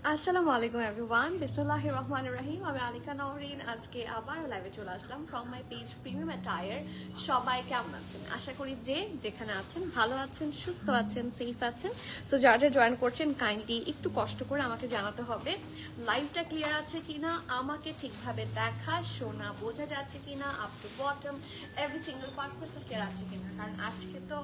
আসসালামু আলাইকুম এভরিওয়ান, বিসমিল্লাহির রহমানির রহিম। আমি আলিকা নওরিন আজকে আবার লাইভে চলে আসলাম from my page premium attire. সবাই কেমন আছেন? আশা করি যে যেখানে আছেন ভালো আছেন, সুস্থ আছেন, সেফ আছেন। সো যারা যারা জয়েন করছেন কাইন্ডলি একটু কষ্ট করে আমাকে জানাতে হবে লাইভটা ক্লিয়ার আছে কিনা, আমাকে ঠিকভাবে দেখা শোনা বোঝা যাচ্ছে কিনা, up to bottom every single part crystal clear আছে কিনা। কারণ আজকে তো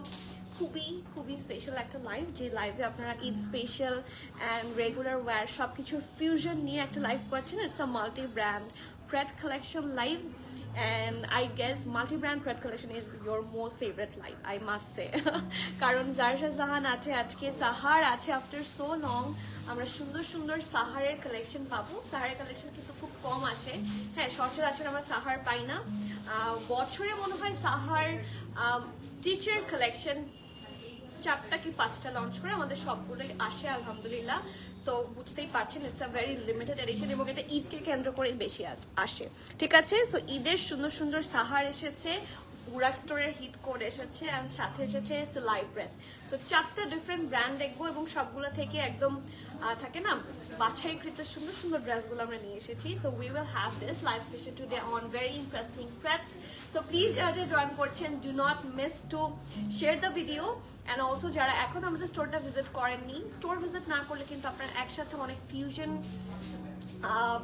খুবই খুবই স্পেশাল একটা লাইভ, যে লাইভে আপনারা Eid special and regular wire সব কিছুর ফিউশন নিয়ে একটা লাইভ পাচ্ছেন। It's a multi brand prayed collection live, and I guess multi brand prayed collection is your most favourite live, I must say. কারণ জারশা জাহান আছে আজকে, সাহার আছে আফটার সো লং। আমরা সুন্দর সুন্দর সাহারের কালেকশন পাবো। সাহারের কালেকশন কিন্তু খুব কম আসে, হ্যাঁ সচরাচর আমরা সাহার পাই না। বছরে মনে হয় সাহার স্টিচের কালেকশন 4টা কি 5টা লঞ্চ করে আমাদের সবগুলো আসে আলহামদুলিল্লাহ। তো বুঝতেই পারছেন it's a very limited edition, এবং এটা ঈদকে কেন্দ্র করে বেশি আসে, ঠিক আছে। সো ঈদের সুন্দর সুন্দর সাহার এসেছে, বুরাক স্টোরের হিট কোড এসেছে, অ্যান্ড সাথে এসেছে লাইভ ব্র্যান্ড। সো 4টা ডিফারেন্ট ব্র্যান্ড দেখবো, এবং সবগুলো থেকে একদম থাকে না বাছাইকৃত সুন্দর সুন্দর ড্রেসগুলো আমরা নিয়ে এসেছি। So we will have this live session today on very interesting threads. So please যারা জয়েন করছেন do not miss to share the video, and also যারা এখন আমাদের স্টোরটা ভিজিট করেননি, স্টোর ভিজিট না করলে কিন্তু আপনারা একসাথে অনেক ফিউশন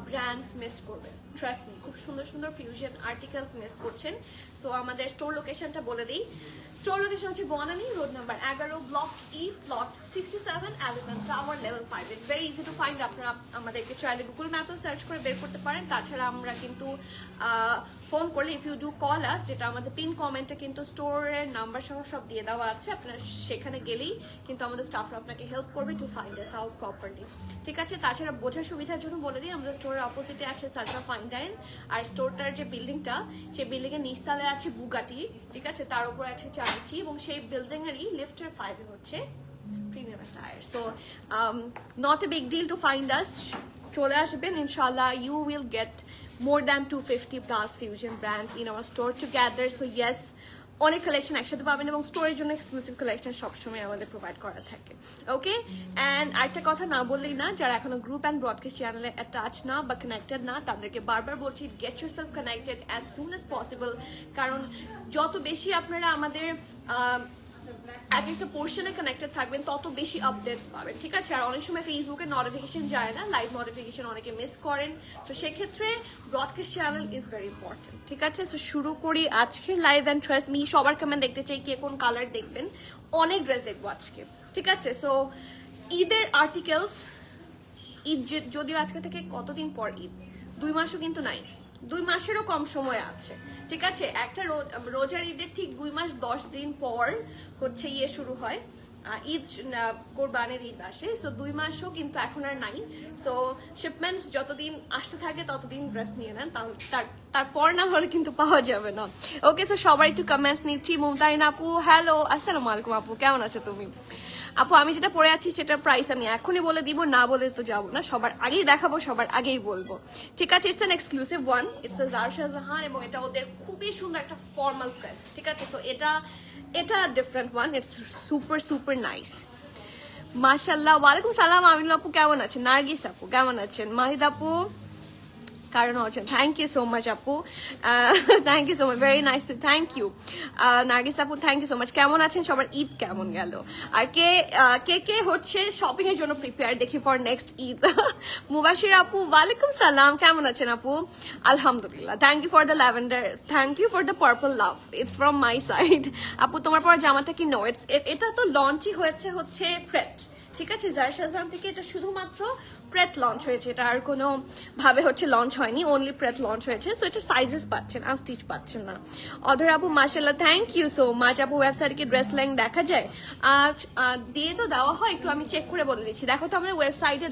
ব্র্যান্ডস মিস করবেন। ট্রাস্ট মি, খুব সুন্দর সুন্দর ফিউশন আর্টিকেলস মিস করছেন। সো আমাদের স্টোর লোকেশনটা বলে দিই। স্টোর লোকেশন হচ্ছে Banani road number 11, block E, plot 67, Allison tower, level 5। It's very easy to find. আপনারা আমাদেরকে চাইলে গুগল ম্যাপেও সার্চ করে বের করতে পারেন। তাছাড়া আমরা কিন্তু ফোন করলে, if you do call us, যেটা আমাদের পিন কমেন্টে কিন্তু স্টোরের নাম্বার সহ সব দিয়ে দেওয়া আছে, আপনারা সেখানে গেলেই কিন্তু আমাদের স্টাফরা আপনাকে হেল্প করবে টু ফাইন্ড আস আউট প্রপারলি, ঠিক আছে। তাছাড়া বোঝার সুবিধার জন্য বলে দিই, আমাদের স্টোরের অপোজিটে আছে সালসা ফাইন ডাইন, আর স্টোরটার যে বিল্ডিংটা, সেই বিল্ডিং এর নিচতলে আছে বুগাটি, ঠিক আছে, তার উপর আছে চারিটি, এবং সেই বিল্ডিং এরই লিফটের 5 হচ্ছে premium attire. So not a big deal to find us. চলে আসবেন ইনশাল্লাহ, you will get more than 250 plus fusion brands in our store together. So yes, অনেক কালেকশন একসাথে পাবেন, এবং স্টোরের জন্য এক্সক্লুসিভ কালেকশন সবসময় আমাদের প্রোভাইড করা থাকে, ওকে। অ্যান্ড আরেকটা কথা না বললেই না, যারা এখনো গ্রুপ অ্যান্ড ব্রডকাস্ট চ্যানেলে অ্যাটাচ না বা কানেক্টেড না, তাদেরকে বারবার বলছি get yourself connected as soon as possible. কারণ যত বেশি আপনারা আমাদের এক একটা পোর্শনে কানেক্টেড থাকবেন, তত বেশি আপডেটস পাবেন, ঠিক আছে। আর অনেক সময় ফেসবুকে নোটিফিকেশন যায় না, লাইভ নোটিফিকেশন অনেকে মিস করেন। তো সেক্ষেত্রে broadcast channel is very important, ঠিক আছে। সো শুরু করি আজকের লাইভ, অ্যান্ড ট্রাস্ট মি সবার কমেন্ট দেখতে চাই, কে কোন কালার দেখবেন। অনেক ড্রেস দেখবো আজকে, ঠিক আছে। সো ঈদের আর্টিকেলস, ঈদ যদিও আজকে থেকে কতদিন পর ঈদ, 2 মাসও কিন্তু নাই, 2 মাসেরও কম সময় আছে, ঠিক আছে। একটা রোজার ঈদের ঠিক 2 মাস 10 দিন পর হচ্ছে শুরু হয় ঈদ, কোরবানের ঈদ আসে। সো 2 মাসও কিন্তু এখন আর নাই। সো শিপমেন্টস যতদিন আসতে থাকে ততদিন ড্রেস নিয়ে নেন, তারপর না হলে কিন্তু পাওয়া যাবে না, ওকে। সো সবাই একটু কমেন্টস নিচ্ছি। মুমতাইন আপু, হ্যালো, আসসালামু আলাইকুম আপু, কেমন আছো তুমি? আপু আমি যেটা পরে আছি সেটার প্রাইস আমি এখনই বলে দিব, না বলে তো যাবো না, সবার আগেই দেখাবো, সবার আগেই বলবো, ঠিক আছে। It's an exclusive one, it's a Zarsha Jahan, এবং এটা ওদের খুবই সুন্দর একটা ফর্মাল প্যান্ট, ঠিক আছে। সো এটা different one, it's super super nice, মাশাল্লাহ। ওয়ালাইকুম সালাম আমিনুল আপু, কেমন আছেন? নার্গিস আপু কেমন আছেন? মাহিদ আপু, কারণ আছেন, থ্যাংক ইউ সো মাচ আপু, thank you so much, very nice, thank you Nargis আপু, থ্যাংক ইউ সো মাচ। কেমন আছেন সবার? ঈদ কেমন গেল? আর কে কে হচ্ছে শপিং এর জন্য প্রিপেয়ার দেখি ফর নেক্সট ঈদ? মুবাশির আপু, ওয়ালাইকুম সালাম, কেমন আছেন আপু? আলহামদুলিল্লাহ, thank you for the lavender, thank you for the purple love, it's from my side. আপু তোমার পর জামাটা কি? নো, এটা তো লঞ্চই হচ্ছে প্রেট, ঠিক আছে। জারশা জাহান থেকে এটা শুধুমাত্র প্রেট লঞ্চ হয়েছে, এটা আর কোনো ভাবে হচ্ছে লঞ্চ হয়নি, অনলি প্রেট লঞ্চ হয়েছে। সো এটা সাইজেস পাচ্ছেন, আনস্টিচ পাচ্ছেন না। অধর আপু, মাশাআল্লাহ, থ্যাংক ইউ সো মাচ আপু। ওয়েবসাইটে কি ড্রেস লেন্থ দেখা যায়? দিয়ে তো দেওয়া হয়, একটু আমি চেক করে বলে দিচ্ছি। দেখো তো আমাদের ওয়েবসাইটে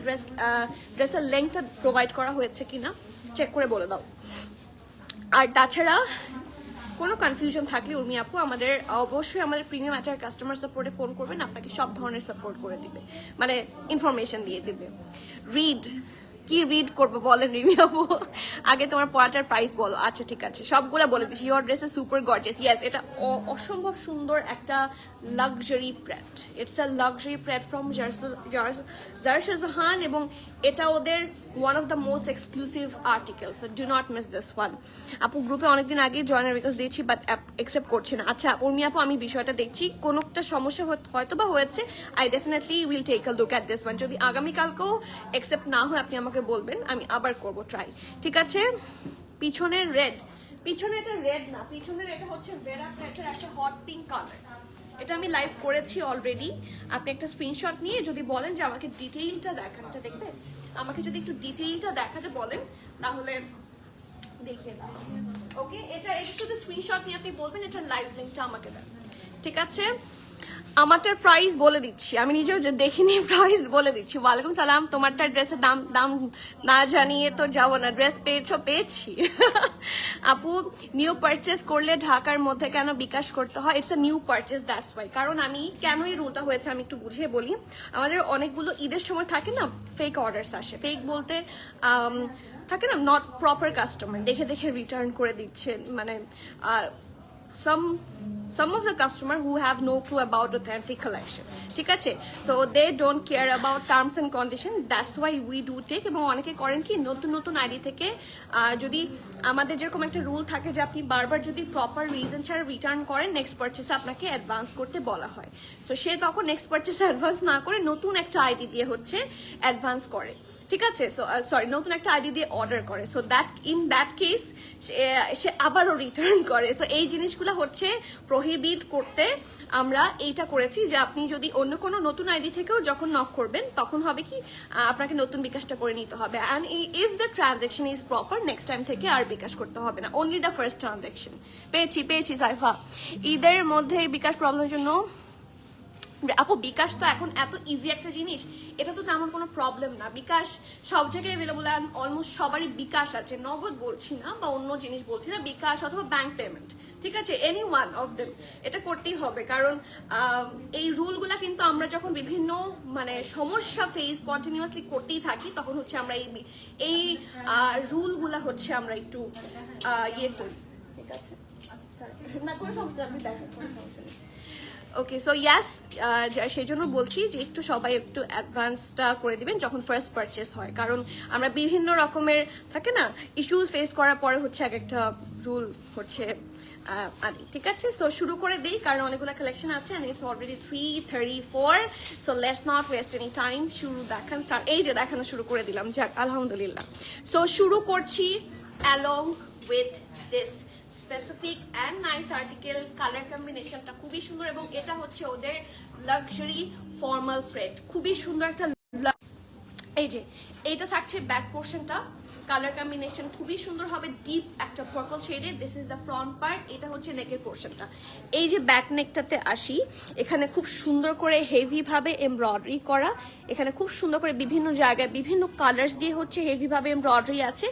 ড্রেসের লেন্থটা প্রোভাইড করা হয়েছে কিনা, চেক করে বলে দাও। আর তাছাড়া কোনো কনফিউশন থাকলে উর্মি আপু অবশ্যই আমাদের প্রিমিয়াম অ্যাটায়ার কাস্টমার সাপোর্টে ফোন করবেন, আপনাকে সব ধরনের সাপোর্ট করে দিবে, মানে ইনফরমেশন দিয়ে দিবে। কি রিড করবো বলেন রিমি আপু? আগে তোমার পড়াটার প্রাইস বলো। আচ্ছা ঠিক আছে, সবগুলা বলে দিচ্ছি। Your dress is super gorgeous, yes, এটা অসম্ভব সুন্দর একটা luxury pret, it's a luxury pret from Zarsha Jahan, এবং এটা ওদের one of the most exclusive articles, do not miss this one. আপু গ্রুপে অনেকদিন আগে জয়েনের রিকোয়েস্ট দিয়েছি বাট অ্যাকসেপ্ট করছে না। আচ্ছা উর্মি আপু, আমি বিষয়টা দেখছি, কোনো একটা সমস্যা হয়তো বা হয়েছে। I definitely will take a look at this one. যদি আগামীকালকেও অ্যাকসেপ্ট না হয় আপনি আমাকে বলবেন, আমি আবার করবো ট্রাই। ঠিক আছে, পিছনের রেড, পিছনে এটা রেড না, পিছনের এটা হচ্ছে ভেরা প্লেটের একটা হট পিঙ্ক কালার। এটা আমি লাইভ করেছি অলরেডি। আপনি একটা স্ক্রিনশট নিয়ে যদি বলেন যে আমাকে ডিটেইলটা দেখাতে, দেখবেন আমাকে যদি একটু ডিটেইলটা দেখাতে বলেন তাহলে দেখিয়ে দাও। ওকে, এটা শুধু স্ক্রিনশট নিয়ে আপনি বলবেন এটার লাইভ লিঙ্কটা আমাকে দেন। ঠিক আছে, আমারটার প্রাইস বলে দিচ্ছি, আমি নিজেও দেখিনি, প্রাইস বলে দিচ্ছি। ওয়ালাইকুম সালাম। তোমারটার ড্রেসের দাম না জানিয়ে তো যাবো না। ড্রেস পেয়েছি আপু। নিউ পারচেস করলে ঢাকার মধ্যে কেন বিকাশ করতে হয়? It's a new purchase, that's why. কারণ আমি কেন এই রুলটা হয়েছে আমি একটু বুঝিয়ে বলি। আমাদের অনেকগুলো ঈদের সময় থাকে না ফেক অর্ডারস আসে। ফেক বলতে থাকে না নট প্রপার কাস্টমার, দেখে দেখে রিটার্ন করে দিচ্ছে, মানে some of the customer who have no clue about authentic collection. ঠিক আছে, so they don't care about terms and condition, that's why we do take। এবং অনেকে করেন কি নতুন আইডি থেকে যদি আমাদের যেরকম একটা রুল থাকে যে আপনি বারবার যদি প্রপার রিজন ছাড়া রিটার্ন করেন নেক্সট পারচেসে আপনাকে অ্যাডভান্স করতে বলা হয়। সো সে তখন নেক্সট পারচেসে অ্যাডভান্স না করে নতুন একটা আইডি দিয়ে হচ্ছে অ্যাডভান্স করে। ঠিক আছে, সো সরি নতুন একটা আইডি দিয়ে অর্ডার করে। সো ইন দ্যাট কেস সে আবারও রিটার্ন করে। সো এই জিনিসগুলো হচ্ছে প্রহিবিট করতে আমরা এইটা করেছি যে আপনি যদি অন্য কোনো নতুন আইডি থেকেও যখন নক করবেন তখন হবে কি আপনাকে নতুন বিকাশটা করে নিতে হবে। And if the transaction is proper next time থেকে আর বিকাশ করতে হবে না, অনলি দ্য ফার্স্ট ট্রানজাকশন। পেয়েছি সাইফা। ঈদের মধ্যে বিকাশ প্রবলেমের জন্য আপু বিকাশ তো এখন এত ইজি একটা জিনিস, এটা তো তেমন কোনো প্রবলেম না। বিকাশ সব জায়গায় অ্যাভেলেবল, অলমোস্ট সবারই বিকাশ আছে। নগদ বলছি না বা অন্য জিনিস বলছি না, বিকাশ অথবা ব্যাংক পেমেন্ট। ঠিক আছে, এনি ওয়ান অফ দেম এটা করতেই হবে। কারণ এই রুলগুলা কিন্তু আমরা যখন বিভিন্ন মানে সমস্যা ফেস কন্টিনিউয়াসলি করতেই থাকি তখন হচ্ছে আমরা এই রুলগুলা হচ্ছে আমরা একটু ইয়ে করি। ঠিক আছে, না কোনো সমস্যা, আপনি দেখেন কোনো সমস্যা নেই। ওকে, সো ইয়াস, সেই জন্য বলছি যে একটু সবাই একটু অ্যাডভান্সটা করে দিবেন যখন ফার্স্ট পারচেস হয়। কারণ আমরা বিভিন্ন রকমের থাকে না ইস্যুস ফেস করার পরে হচ্ছে এক একটা রুল হচ্ছে আনি। ঠিক আছে, সো শুরু করে দিই কারণ অনেকগুলো কালেকশন আছে and it's already 3:34, so let's not waste any time. শুরু দেখান স্টার্ট, এই যে দেখানো শুরু করে দিলাম, যাক আলহামদুলিল্লাহ। সো শুরু করছি along with this specific and nice article. Colour কম্বিনেশনটা খুবই সুন্দর এবং এটা হচ্ছে ওদের লাক্সারি ফর্মাল প্রেট, খুবই সুন্দর একটা। এই যে এইটা থাকছে ব্যাক পোর্শনটা, কালার কম্বিনেশন খুবই সুন্দর হবে, ডিপ একটা পার্পল শেডে। This is the front part, এটা হচ্ছে নেকের পোর্শনটা। এই যে ব্যাক নেকটাতে আসি, এখানে খুব সুন্দর করে হেভি ভাবে এমব্রয়ডারি করা, এখানে খুব সুন্দর করে বিভিন্ন জায়গায় বিভিন্ন কালার্স দিয়ে হচ্ছে হেভি ভাবে এমব্রয়ডারি আছে।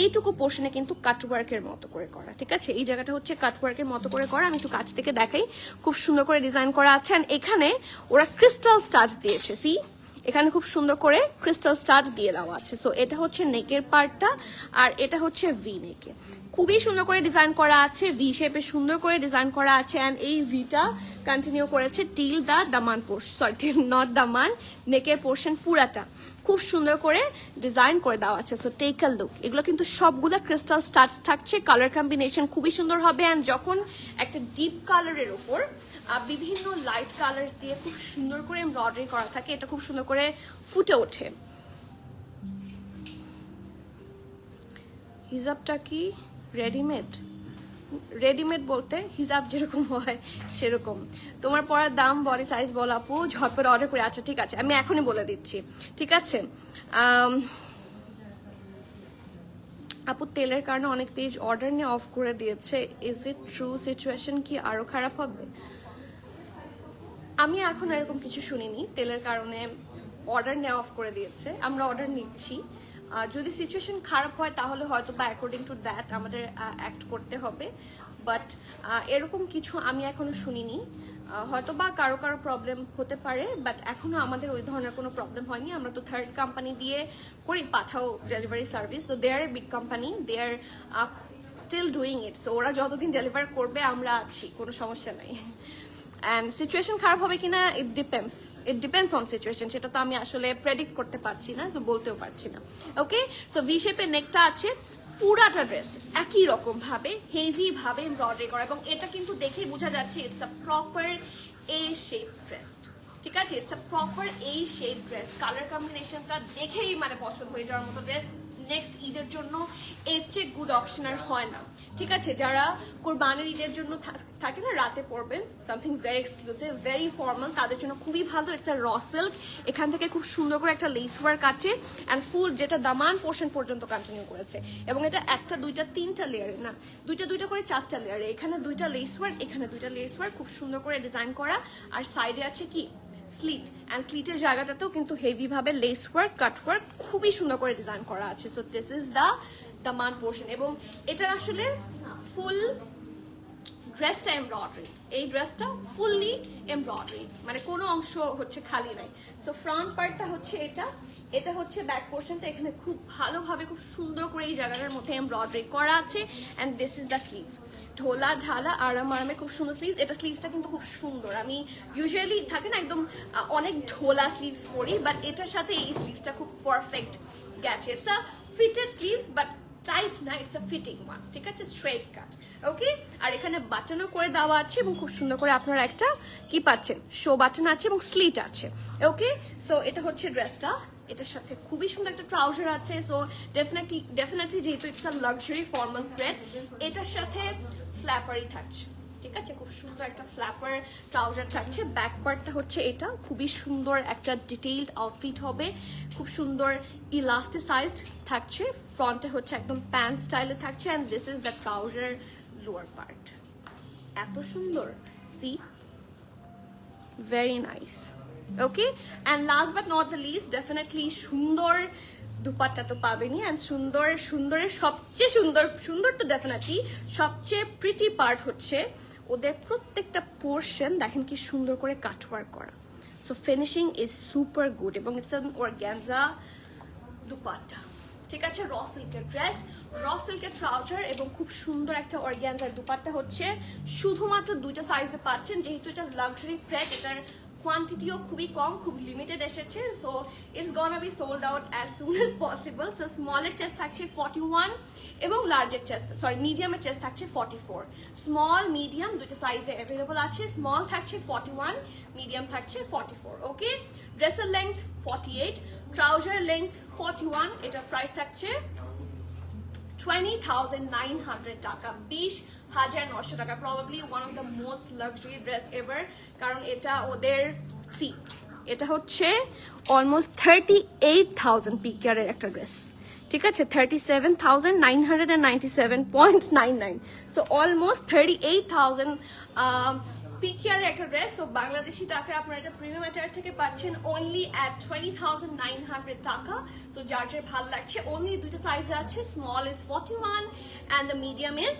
এইটুকু পোর্শনে কিন্তু কাটওয়ার্কের মতো করে করা। ঠিক আছে, এই জায়গাটা হচ্ছে কাটওয়ার্কের মতো করে করা। আমি একটু কাছ থেকে দেখাই, খুব সুন্দর করে ডিজাইন করা আছে। আর এখানে ওরা ক্রিস্টাল স্টাচ দিয়েছে, সি এখানে খুব সুন্দর করে ক্রিস্টাল স্টাড দিয়ে দেওয়া আছে। সো এটা হচ্ছে নেকের পার্টটা আর এটা হচ্ছে ভি নেকে, খুবই সুন্দর করে ডিজাইন করা আছে, ভি শেপে সুন্দর করে ডিজাইন করা আছে। অ্যান্ড এই ভিটা কন্টিনিউ করেছে till the Daman portion, sorry till not দামান, নেকের পোর্শন পুরাটা খুব সুন্দর করে ডিজাইন করে দেওয়া আছে। সো টেক আ লুক, এগুলো কিন্তু সবগুলো ক্রিস্টাল স্টাডস থাকছে, কালার কম্বিনেশন খুবই সুন্দর হবে। অ্যান্ড যখন একটা ডিপ কালারের ওপর বিভিন্ন লাইট কালার্স দিয়ে খুব সুন্দর করে এমব্রয়ডারি করা থাকে, এটা খুব সুন্দর করে ফুটে ওঠে। হিজাবটা কি রেডিমেড? রেডিমেড বলতে হিজাব যেরকম হয় সেরকম। তোমার পরার দাম বডি সাইজ বল আপু, ঝটপট অর্ডার করে। আচ্ছা ঠিক আছে, আমি এখনই বলে দিচ্ছি। ঠিক আছে আপু, তেলের কারণে অনেক পেজ অর্ডার নিয়ে অফ করে দিয়েছে, ইজ ইট ট্রু? সিচুয়েশন কি আরো খারাপ হবে? আমি এখন এরকম কিছু শুনিনি তেলের কারণে অর্ডার নেওয়া অফ করে দিয়েছে, আমরা অর্ডার নিচ্ছি। যদি সিচুয়েশন খারাপ হয় তাহলে হয়তো বা অ্যাকর্ডিং টু দ্যাট আমাদের অ্যাক্ট করতে হবে, বাট এরকম কিছু আমি এখনো শুনিনি। হয়তো বা কারো প্রবলেম হতে পারে, বাট এখনো আমাদের ওই ধরনের কোনো প্রবলেম হয়নি। আমরা তো থার্ড কোম্পানি দিয়ে করি পাঠাও ডেলিভারি সার্ভিস, তো they are a big company, they are still doing it. So ওরা যতদিন ডেলিভার করবে আমরা আছি, কোনো সমস্যা নাই। অ্যান্ড সিচুয়েশন খারাপ হবে কিনা ইট ডিপেন্ডস অন সিচুয়েশন, সেটা তো আমি আসলে প্রেডিক্ট করতে পারছি না, তো বলতেও পারছি না। ওকে, সো ভি শেপের নেকটা আছে, পুরাটা ড্রেস একই রকম ভাবে হেভি ভাবে এমব্রয়ডারি করা, এবং এটা কিন্তু দেখেই বোঝা যাচ্ছে it's a proper A shape dress. ঠিক আছে, it's a proper A shape dress, colour কম্বিনেশনটা দেখেই মানে পছন্দ হয়ে যাওয়ার মতো ড্রেস। নেক্সট ঈদের জন্য এর চেয়ে গুড অপশন আর হয় না। ঠিক আছে, যারা কোরবানির ঈদের জন্য থাকে না রাতে পরবেন something very exclusive very formal, তাদের জন্য খুবই ভালো। ইটস আ র সিল্ক, এখান থেকে খুব সুন্দর করে একটা লেস ওয়ার্ক আছে অ্যান্ড ফুল যেটা দামান পোর্শন পর্যন্ত কন্টিনিউ করেছে, এবং এটা একটা দুইটা তিনটা লেয়ারে না, দুইটা করে চারটা লেয়ারে। এখানে দুইটা লেস ওয়ার্ক, এখানে দুইটা লেস ওয়ার্ক, খুব সুন্দর করে ডিজাইন করা। আর সাইডে আছে কি স্লিট, অ্যান্ড স্লিটের জায়গাটাতেও কিন্তু হেভি ভাবে লেস ওয়ার্ক কাট ওয়ার্ক খুবই সুন্দর করে ডিজাইন করা আছে। So this is the Daman portion, এবং এটার আসলে ফুল ড্রেসটা এমব্রয়ডারি, এই ড্রেসটা ফুললি এমব্রয়ডারি, মানে কোনো অংশ হচ্ছে খালি নাই। সো ফ্রন্ট পার্টটা হচ্ছে এটা হচ্ছে ব্যাক পোর্শনটা, এখানে খুব ভালোভাবে খুব সুন্দর করে এই জায়গাটার মধ্যে এমব্রয়ডারি করা আছে। And this is the sleeves, ঢোলা ঢালা আরামের খুব সুন্দর স্লিভস। এটা স্লিভসটা কিন্তু খুব সুন্দর, আমি ইউজুয়ালি থাকে না একদম অনেক ঢোলা স্লিভস পরি, বাট এটার সাথে এই স্লিভসটা খুব পারফেক্ট গেছে। It's a fitted sleeves but tight না, ইটস আ ফিটিং ওয়ান। ঠিক আছে, স্ট্রেট কাট। ওকে, আর এখানে বাটনও করে দেওয়া আছে, এবং খুব সুন্দর করে আপনারা একটা কি পাচ্ছেন, শো বাটন আছে এবং স্লিট আছে। ওকে, সো এটা হচ্ছে ড্রেসটা, এটার সাথে খুবই সুন্দর একটা ট্রাউজার আছে। সো ডেফিনেটলি যেহেতু it's a luxury formal thread, এটার সাথে ফ্ল্যাপারই থাকছে। ঠিক আছে, খুব সুন্দর একটা ফ্ল্যাপার ট্রাউজার থাকছে। ব্যাক পার্টটা হচ্ছে এটা, খুবই সুন্দর একটা ডিটেইলড আউটফিট হবে, খুব সুন্দর ইলাস্টিসাইজড থাকছে। ফ্রন্টে হচ্ছে একদম প্যান্ট স্টাইলে থাকছে, and this is the trouser lower part. এত সুন্দর, see very nice. Okay, and last but not the least, definitely সুন্দর দুপাট্টা তো পাবেনি, অ্যান্ড সুন্দরের সবচেয়ে সুন্দর তো ডেফিনেটলি সবচেয়ে প্রিটি পার্ট হচ্ছে ওদের প্রত্যেকটা পোর্শন দেখেন কি সুন্দর করে কাটওয়ার্ক করা। So finishing is super good, এবং ইটস অ্যান অর্গানজা দুপাট্টা। ঠিক আছে, র সিল্কের ড্রেস, র সিল্কের ট্রাউজার, এবং খুব সুন্দর একটা অর্গানজার দুপাট্টা হচ্ছে। শুধুমাত্র দুইটা সাইজে পাচ্ছেন, যেহেতু এটা লাক্সারি প্রেড, এটার কোয়ান্টিটিও খুবই কম, খুব লিমিটেড এসেছে। So it's gonna be sold out as soon as possible. So স্মলের চেস্ট থাকছে 41, এবং লার্জের চেস্ট মিডিয়ামের চেস্ট থাকছে 44। স্মল মিডিয়াম দুইটা সাইজে অ্যাভেলেবল আছে, স্মল থাকছে 41, মিডিয়াম থাকছে 44। ওকে, ড্রেসের লেন্থ 48, ট্রাউজার লেন্থ 41, এটার প্রাইস থাকছে 20,900 টাকা, 20,900 টাকা। Probably one of the most luxury dress ever, কারণ এটা ওদের এটা হচ্ছে অলমোস্ট 38,000 পিকিয়ারের একটা ড্রেস। ঠিক আছে, 37,997.99, সো অলমোস্ট 38,000 পিকিয়ারের একটা ড্রেস। সো বাংলাদেশি টাকায় আপনারা এটা প্রিমিয়াম অ্যাটায়ার থেকে পাচ্ছেন অনলি অ্যাট 20,900 টাকা। সো যার ভালো লাগছে, অনলি দুইটা সাইজে আছে, small is 41 and the medium is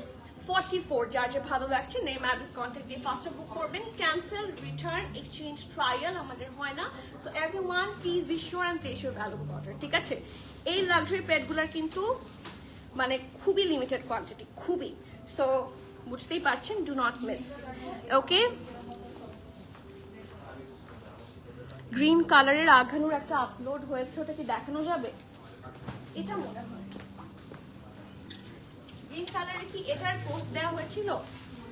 44। যার ভালো লাগছে নেম অ্যাড্রেস কন্ট্যাক্ট দিয়ে ফার্স্টে বুক করবেন। ক্যান্সেল, রিটার্ন, এক্সচেঞ্জ, ট্রায়াল আমাদের হয় না। So everyone please be sure and place your valuable order. ঠিক আছে, এই লাক্সারি প্রেডগুলোর কিন্তু মানে খুবই লিমিটেড কোয়ান্টিটি, খুবই। সো বুঝতেই পারছেন, do not miss. Okay, green কালারের আঘানুর একটা আপলোড হয়েছে, ওটা কি দেখানো যাবে? এটা মনে হয় গ্রিন কালারে কি এটার পোস্ট দেওয়া হয়েছিল?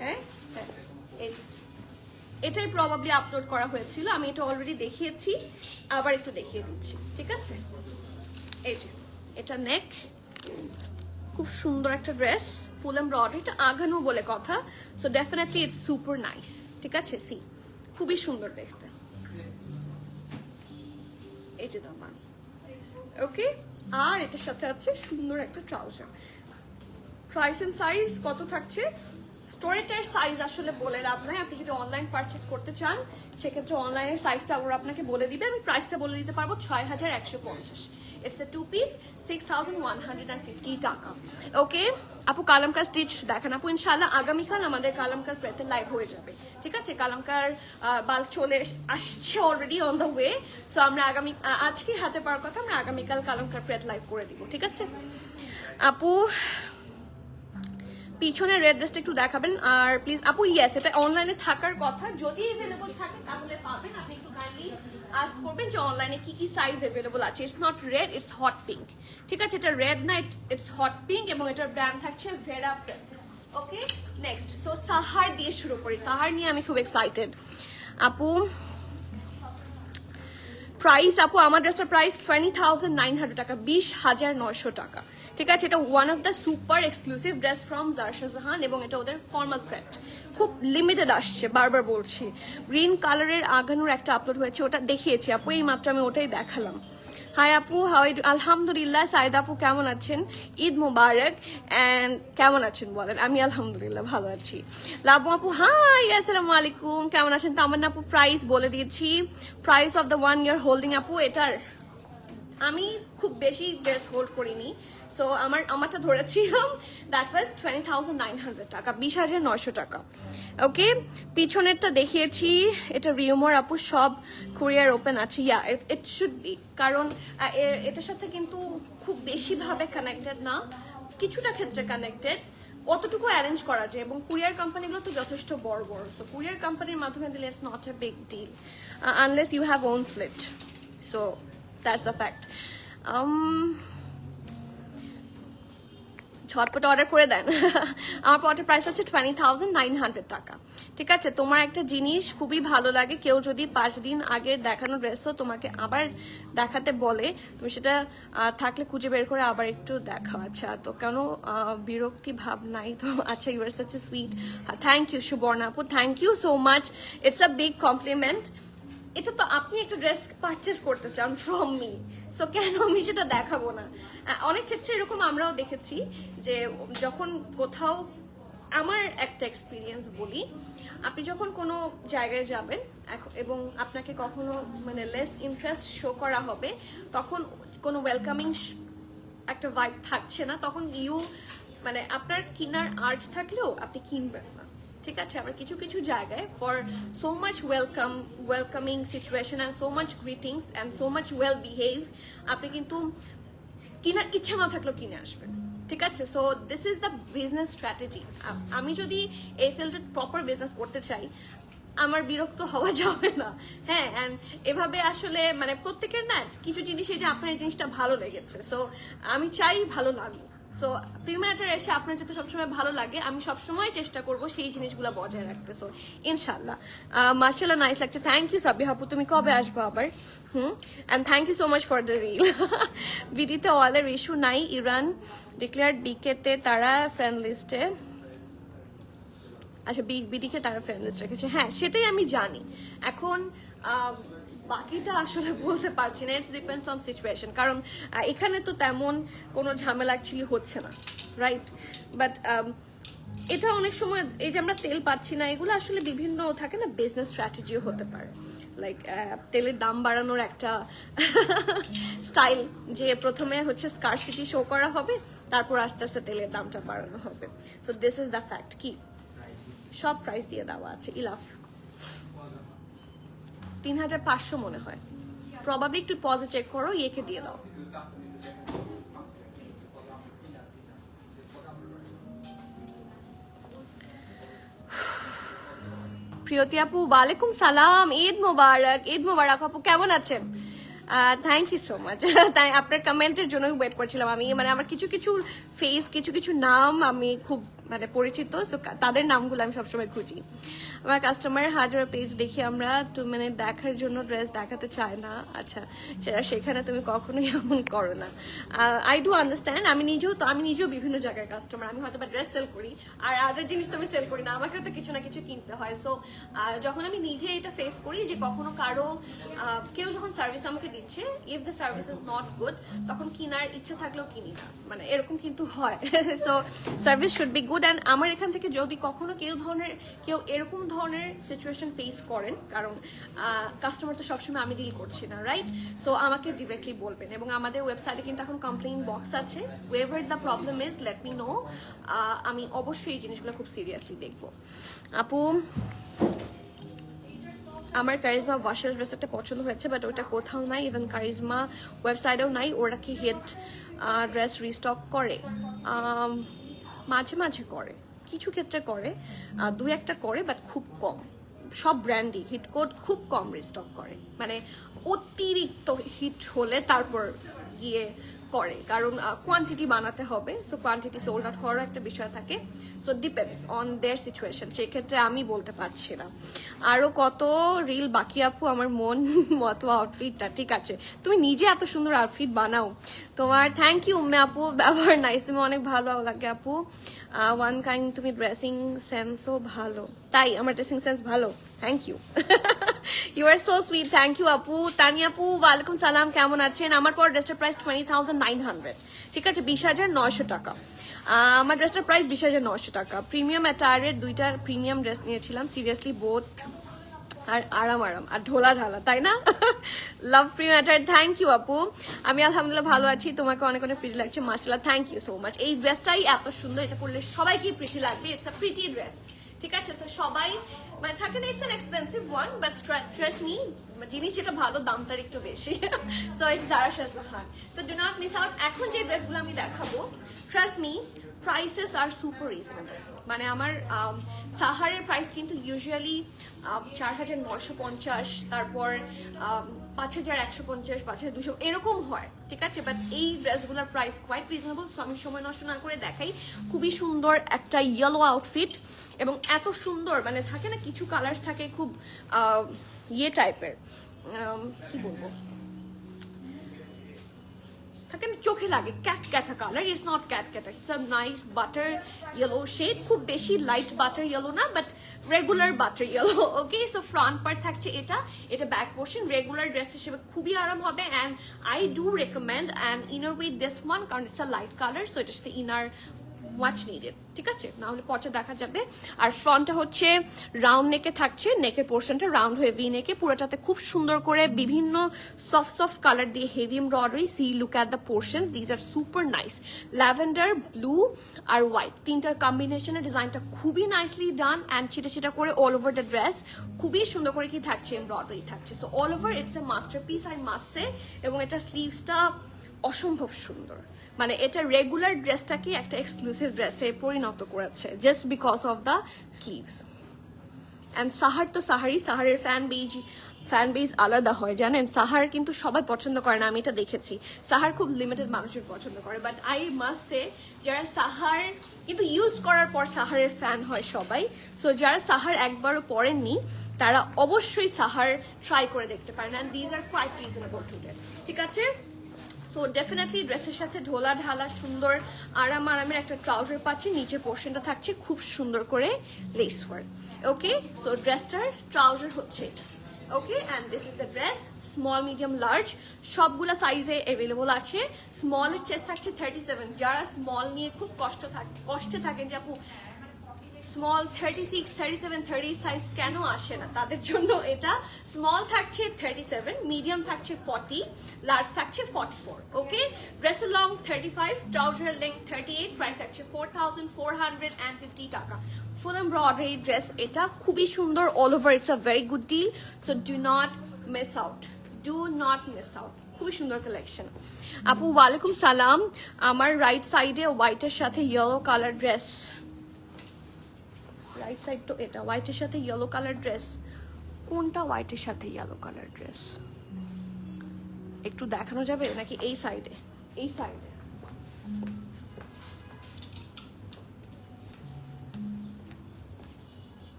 হ্যাঁ, এটাই প্রবাবলি আপলোড করা হয়েছিল। আমি এটা অলরেডি দেখিয়েছি, আবার একটু দেখিয়ে দিচ্ছি। ঠিক আছে, এই যে এটা নেক, খুব সুন্দর একটা ড্রেস, ফুল এমব্রয়ডারি, এটা আঘানু বলে কথা। So definitely it's super nice. ঠিক আছে, সি খুবই সুন্দর দেখতে, এই যে দামান। ওকে, আর এটার সাথে আছে সুন্দর একটা ট্রাউজার। প্রাইস এন্ড সাইজ কত থাকছে? স্টোরেটার সাইজ আসলে বলে লাভ নাই, আপনি যদি অনলাইন পারচেস করতে চান সেক্ষেত্রে অনলাইনের সাইজটা ওরা আপনাকে বলে দিবে। আমি প্রাইসটা বলে দিতে পারবো 6,150। ইটস এ 2 পিস, 6,150 টাকা। ওকে আপু, কালামকার স্টিচ দেখান আপু। ইনশাআল্লাহ আগামীকাল আমাদের কালামকার প্রেতে লাইভ হয়ে যাবে। ঠিক আছে, কালামকার বাল্ক চলে আসছে already on the way. So আমরা আজকে হাতে পাওয়ার কথা, আমরা আগামীকাল কালামকার প্রেত লাইভ করে দিব। ঠিক আছে আপু, পিছনে রেড ড্রেসটা একটু দেখাবেন আর প্লিজ আপু। ইয়েস, এটা অনলাইনে থাকার কথা, যদি অ্যাভেলেবল থাকে তাহলে পাবেন। আপনি একটু কাইন্ডলি আস্ক করবেন যে অনলাইনে কি কি সাইজ অ্যাভেলেবল আছে। It's not red, it's hot pink. ঠিক আছে, এটা রেড না, ইটস হট পিঙ্ক এবং এটার ব্র্যান্ড থাকছে ভেরা প্রিন্ট। ওকে, নেক্সট। সো সাহার দিয়ে শুরু করি। সাহার নিয়ে আমি খুব এক্সাইটেড আপু। প্রাইস আপু, আমার ড্রেসটার প্রাইস 20,900 টাকা, 20,900 টাকা। ঠিক আছে, এটা one of the super exclusive dress from Zarsha Jahan এবং এটা ওদের ফর্মাল প্রিন্ট, খুব লিমিটেড আসছে, বারবার বলছি। গ্রিন কালারের আগানোর একটা আপলোড হয়েছে, ওটা দেখিয়েছি আপু, এই মাত্র আমি ওটাই দেখালাম। হাই আপু, আলহামদুলিল্লাহ। সাইদ আপু কেমন আছেন? ঈদ মোবারক। অ্যান্ড কেমন আছেন বলেন? আমি আলহামদুলিল্লাহ ভালো আছি। লাবু আপু হাই, আসসালামু আলাইকুম, কেমন আছেন? তামান্না আপু প্রাইস বলে দিয়েছি, price of the one year holding আপু। এটার আমি খুব বেশি ড্রেস হোল্ড করিনি, সো আমারটা ধরেছিলাম, দ্যাট ওয়াজ 20,900 টাকা, 20,900 টাকা। ওকে, পিছনেরটা দেখিয়েছি, এটা রিউমার আপু, সব কুরিয়ার ওপেন আছে। ইয়া, ইট শুড বি, কারণ এটার সাথে কিন্তু খুব বেশিভাবে কানেক্টেড না, কিছুটা ক্ষেত্রে কানেক্টেড, অতটুকু অ্যারেঞ্জ করা যায়। এবং কুরিয়ার কোম্পানিগুলো তো যথেষ্ট বড় বড়, সো কুরিয়ার কোম্পানির মাধ্যমে দিলে it's not a big deal unless you have own fleet, so that's the fact. ঝটপট অর্ডার করে দেন। আমার প্রোডাক্টের প্রাইস হচ্ছে 20,900 টাকা। ঠিক আছে, তোমার একটা জিনিস খুবই ভালো লাগে, কেউ যদি 5 দিন আগের দেখানো ড্রেসও তোমাকে আবার দেখাতে বলে, তুমি সেটা থাকলে খুঁজে বের করে আবার একটু দেখাও। আচ্ছা, তো কেন বিরক্তি ভাব নাই তো? আচ্ছা, you are such a sweet. Thank you Subarna আপু, thank you so much, it's a big compliment. এটা তো আপনি একটা ড্রেস পারচেস করতে চান ফ্রম মি, সো কেন আমি সেটা দেখাবো না? অনেক ক্ষেত্রে এরকম আমরাও দেখেছি যে যখন কোথাও, আমার একটা এক্সপিরিয়েন্স বলি, আপনি যখন কোনো জায়গায় যাবেন এবং আপনাকে কখনো মানে লেস ইন্টারেস্ট শো করা হবে, তখন কোনো ওয়েলকামিং একটা ভাইব থাকছে না, তখন মানে আপনার কেনার আর্জ থাকলেও আপনি কিনবেন না। ঠিক আছে, আবার কিছু কিছু জায়গায় for so much welcoming situation and so much greetings and so much well behave, আপনি কিন্তু কেনার ইচ্ছা না থাকলেও কিনে আসবেন। ঠিক আছে, so this is the business strategy. আমি যদি এই ফিল্ডে প্রপার বিজনেস করতে চাই, আমার বিরক্ত হওয়া যাবে না। হ্যাঁ, অ্যান্ড এভাবে আসলে মানে প্রত্যেকের না কিছু জিনিস, এই যে আপনার এই জিনিসটা ভালো লেগেছে, সো আমি চাই ভালো লাগবে। সো প্রিমিয়ারটা এসে আপনার যাতে সবসময় ভালো লাগে, আমি সবসময় চেষ্টা করবো সেই জিনিসগুলো বজায় রাখতে। সো ইনশাল্লাহ, মার্শাল্লাহ, নাইস লাগছে। থ্যাংক ইউ সাবিহা আপু, তুমি কবে আসবো আবার? And thank you so much for the reel. বিডিতে ওয়ালের ইস্যু নাই, ইরান ডিক্লেয়ার্ড বিকেতে তারা ফ্রেন্ড লিস্টে। আচ্ছা, বিডিকে তারা ফ্রেন্ড লিস্ট রেখেছে, হ্যাঁ সেটাই আমি জানি। এখন বাকিটা আসলে বলতে পারছি না, ইটস ডিপেন্ডস অন সিচুয়েশন, কারণ এখানে তো তেমন কোনো ঝামেলা অ্যাকচুয়ালি হচ্ছে না, রাইট? বাট এটা অনেক সময় এই যে আমরা তেল পাচ্ছি না, এগুলো আসলে বিভিন্ন থাকে না, বিজনেস স্ট্র্যাটেজিও হতে পারে। লাইক তেলের দাম বাড়ানোর একটা স্টাইল, যে প্রথমে হচ্ছে স্কারসিটি শো করা হবে, তারপর আস্তে আস্তে তেলের দামটা বাড়ানো হবে। So this is the fact. কি সব প্রাইস দিয়ে দেওয়া আছে, ইলাফ 3,500 মনে হয়, প্রবাবলি একটু পজে চেক করো, ইয়েকে দিয়ে দাও। প্রিয়তি আপু ওয়ালাইকুম সালাম, ঈদ মোবারক। ঈদ মোবারক আপু, কেমন আছেন? Thank you so much. তাই আপনার কমেন্টের জন্য ওয়েট করছিলাম আমি, মানে আমার কিছু কিছু ফেস, কিছু কিছু নাম আমি খুব মানে পরিচিত, সো তাদের নামগুলো আমি সবসময় খুঁজি। আমার কাস্টমার হাজার পেজ দেখি আমরা 2 মিনিট দেখার জন্য ড্রেস দেখাতে চায় না। আচ্ছা, সেখানে তুমি কখনোই এমন করো না। আই ডু আন্ডারস্ট্যান্ড, আমি নিজেও বিভিন্ন জায়গায় কাস্টমার, আমি হয়তো বা ড্রেস সেল করি, আর আদার জিনিস তো আমি সেল করি না, আমাকে তো কিছু না কিছু কিনতে হয়। সো যখন আমি নিজে এটা ফেস করি যে কখনো কেউ যখন সার্ভিস আমাকে দিচ্ছে, if the service is not good, তখন কেনার ইচ্ছা থাকলেও কিনি না, মানে এরকম কিন্তু হয়। So service should be good. And আমার এখান থেকে যদি কখনো কেউ এরকম ধরনের সিচুয়েশন ফেস করেন, কারণ কাস্টমার তো সবসময় আমি ডিল করছি না, রাইট? সো আমাকে ডিরেক্টলি বলবেন, এবং আমাদের ওয়েবসাইটে কিন্তু এখন কমপ্লেইন বক্স আছে, হোয়েভার the problem is let me no. আমি অবশ্যই এই জিনিসগুলো খুব সিরিয়াসলি দেখবো। আপু, আমার কারিজমা ওয়াশেল ড্রেস একটা পছন্দ হয়েছে, বাট ওটা কোথাও নাই, ইভেন কারিজমা ওয়েবসাইটেও নাই। ওরা কি হিট ড্রেস রিস্টক করে? মাঝে মাঝে করে, কিছু ক্ষেত্রে করে, দু একটা করে, বাট খুব কম। সব ব্র্যান্ডই হিট কোড খুব কম রিস্টক করে, মানে অতিরিক্ত হিট হলে তারপর গিয়ে করে, কারণ কোয়ান্টিটি বানাতে হবে। সো কোয়ান্টিটি সোল্ড আউট হওয়ারও একটা বিষয় থাকে। So depends on their situation, সেক্ষেত্রে আমি বলতে পারছি না। আরও কত রিল বাকি আপু, আমার মন মতো আউটফিটটা ঠিক আছে। তুমি নিজে এত সুন্দর আউটফিট বানাও, তোমার থ্যাংক ইউ উম্মে আপু, ব্যবহার নাইস, তুমি অনেক ভালো লাগে আপু। ওয়ান কাইন্ড, তুমি ড্রেসিং সেন্সও ভালো। তাই আমার ড্রেসিং সেন্স ভালো, thank you. You are so sweet, thank you আপু। তানি আপু ওয়ালাইকুম সালাম, কেমন আছেন? আমার পর ড্রেসটার প্রাইস 20,900, ঠিক আছে, 20,900 টাকা। আমার ড্রেসটার প্রাইস 20,900 টাকা। প্রিমিয়াম অ্যাটায়ারের দুইটা প্রিমিয়াম ড্রেস নিয়েছিলাম, সিরিয়াসলি বোথ আর আরাম আর ঢোলা ঢালা, তাই না? লাভ প্রিমিয়াম অ্যাটায়ার, থ্যাংক ইউ আপু। আমি আলহামদুলিল্লাহ ভালো আছি, তোমাকে অনেক অনেক প্রিটি লাগছে, মাশাআল্লাহ, থ্যাংক ইউ সো মাচ। এই ড্রেসটাই এত সুন্দর, এটা পরলে সবাইকে প্রিটি লাগবে, ইটস আ প্রিটি ড্রেস, ঠিক আছে। সো সবাই মানে থাকে না, it's an expensive one, but trust me, জিনিস যেটা ভালো দাম তার একটু বেশি। So it's Zara Shahjahan, so do not miss out. এখন যে ড্রেসগুলো আমি দেখাবো, trust me, prices are super reasonable. মানে আমার সাহারের প্রাইস কিন্তু ইউজুয়ালি 4,950, তারপর 5,150, 5,200 এরকম হয়, ঠিক আছে। বাট এই ড্রেসগুলোর প্রাইস কোয়াইট রিজনেবল। সো আমি সময় নষ্ট না করে দেখাই, খুবই সুন্দর একটা ইয়েলো আউটফিট, এবং এত সুন্দর, মানে থাকে না কিছু কালার্স থাকে খুব ইয়ে টাইপের, কি বলবো, থাকে না চোখে লাগে, ক্যাট ক্যাটা কালার। ইটস নট ক্যাট ক্যাটা, it's a nice butter yellow shade, খুব বেশি লাইট বাটার ইয়েলো না, but regular butter yellow. Okay, so front part থাকছে এটা ব্যাক পোর্শন। রেগুলার ড্রেস হিসেবে খুবই আরাম হবে, and I do recommend and inner with this one, কারণ it's a light colour, so এটার সাথে ইনার ওয়াচ নিডেড, ঠিক আছে, না হলে পচা দেখা যাবে। আর ফ্রন্টটা হচ্ছে রাউন্ড নেকে থাকছে, নেকের পোর্শনটা রাউন্ড হয়ে ভি নেকে, পুরোটাতে খুব সুন্দর করে বিভিন্ন সফট কালার দিয়ে heavy embroidery. See look at the portion, these are super nice, lavender, blue আর হোয়াইট, তিনটার কম্বিনেশনের ডিজাইনটা খুবই নাইসলি ডান, অ্যান্ড সেটা করে অল ওভার দ্য ড্রেস খুবই সুন্দর করে কি থাকছে, এমব্রয়ডারি থাকছে। So all over it's a masterpiece, I must say. এবং এটার স্লিভসটা অসম্ভব সুন্দর, মানে এটা রেগুলার ড্রেসটাকে একটা এক্সক্লুসিভ ড্রেসে পরিণত করেছে, just because of the sleeves. And সাহার তো সাহারের ফ্যান বেজ আলাদা হয়, জানেন। সাহার কিন্তু সবাই পছন্দ করে না, আমি এটা দেখেছি। সাহার খুব লিমিটেড মানুষের পছন্দ করে, বাট আই মাস্ট সে, যারা সাহার কিন্তু ইউজ করার পর সাহারের ফ্যান হয় সবাই। সো যারা সাহার একবারও পরেননি, তারা অবশ্যই সাহার ট্রাই করে দেখতে পারেন, and these are quite reasonable today, ঠিক আছে। সো ডেফিনেটলি ড্রেসের সাথে ঢোলা ঢালা সুন্দর আরামের একটা ট্রাউজার পাচ্ছে, নিচে পোর্শনটা থাকছে খুব সুন্দর করে লেস ওয়ার্ক। ওকে, সো ড্রেসটার ট্রাউজার হচ্ছে এটা। Okay, and this is the dress, small medium large সবগুলা সাইজে অ্যাভেলেবল আছে। স্মলের চেস্ট থাকছে 37, যারা স্মল নিয়ে খুব কষ্টে থাকেন যে আপু স্মল 36, 37, 30 সাইজ কেন আসে না, তাদের জন্য এটা। স্মল থাকছে 37, মিডিয়াম থাকছে 40, লার্জ থাকছে 44। ওকে, ড্রেসের লং 35, ট্রাউজার লেন্থ 38, প্রাইস থাকছে 4,450 টাকা। ফুল এমব্রয়ডারি ড্রেস, এটা খুবই সুন্দর, all over it's a very good deal. So do not miss out, খুবই সুন্দর কালেকশন। আপু ওয়ালাইকুম সালাম, আমার রাইট সাইডে হোয়াইটের সাথে yellow colour dress, right side তো এটা হোয়াইটের সাথে ইয়েলো কালার ড্রেস, কোনটা হোয়াইটের সাথে ইয়েলো কালার ড্রেস একটু দেখানো যাবে নাকি? এই সাইডে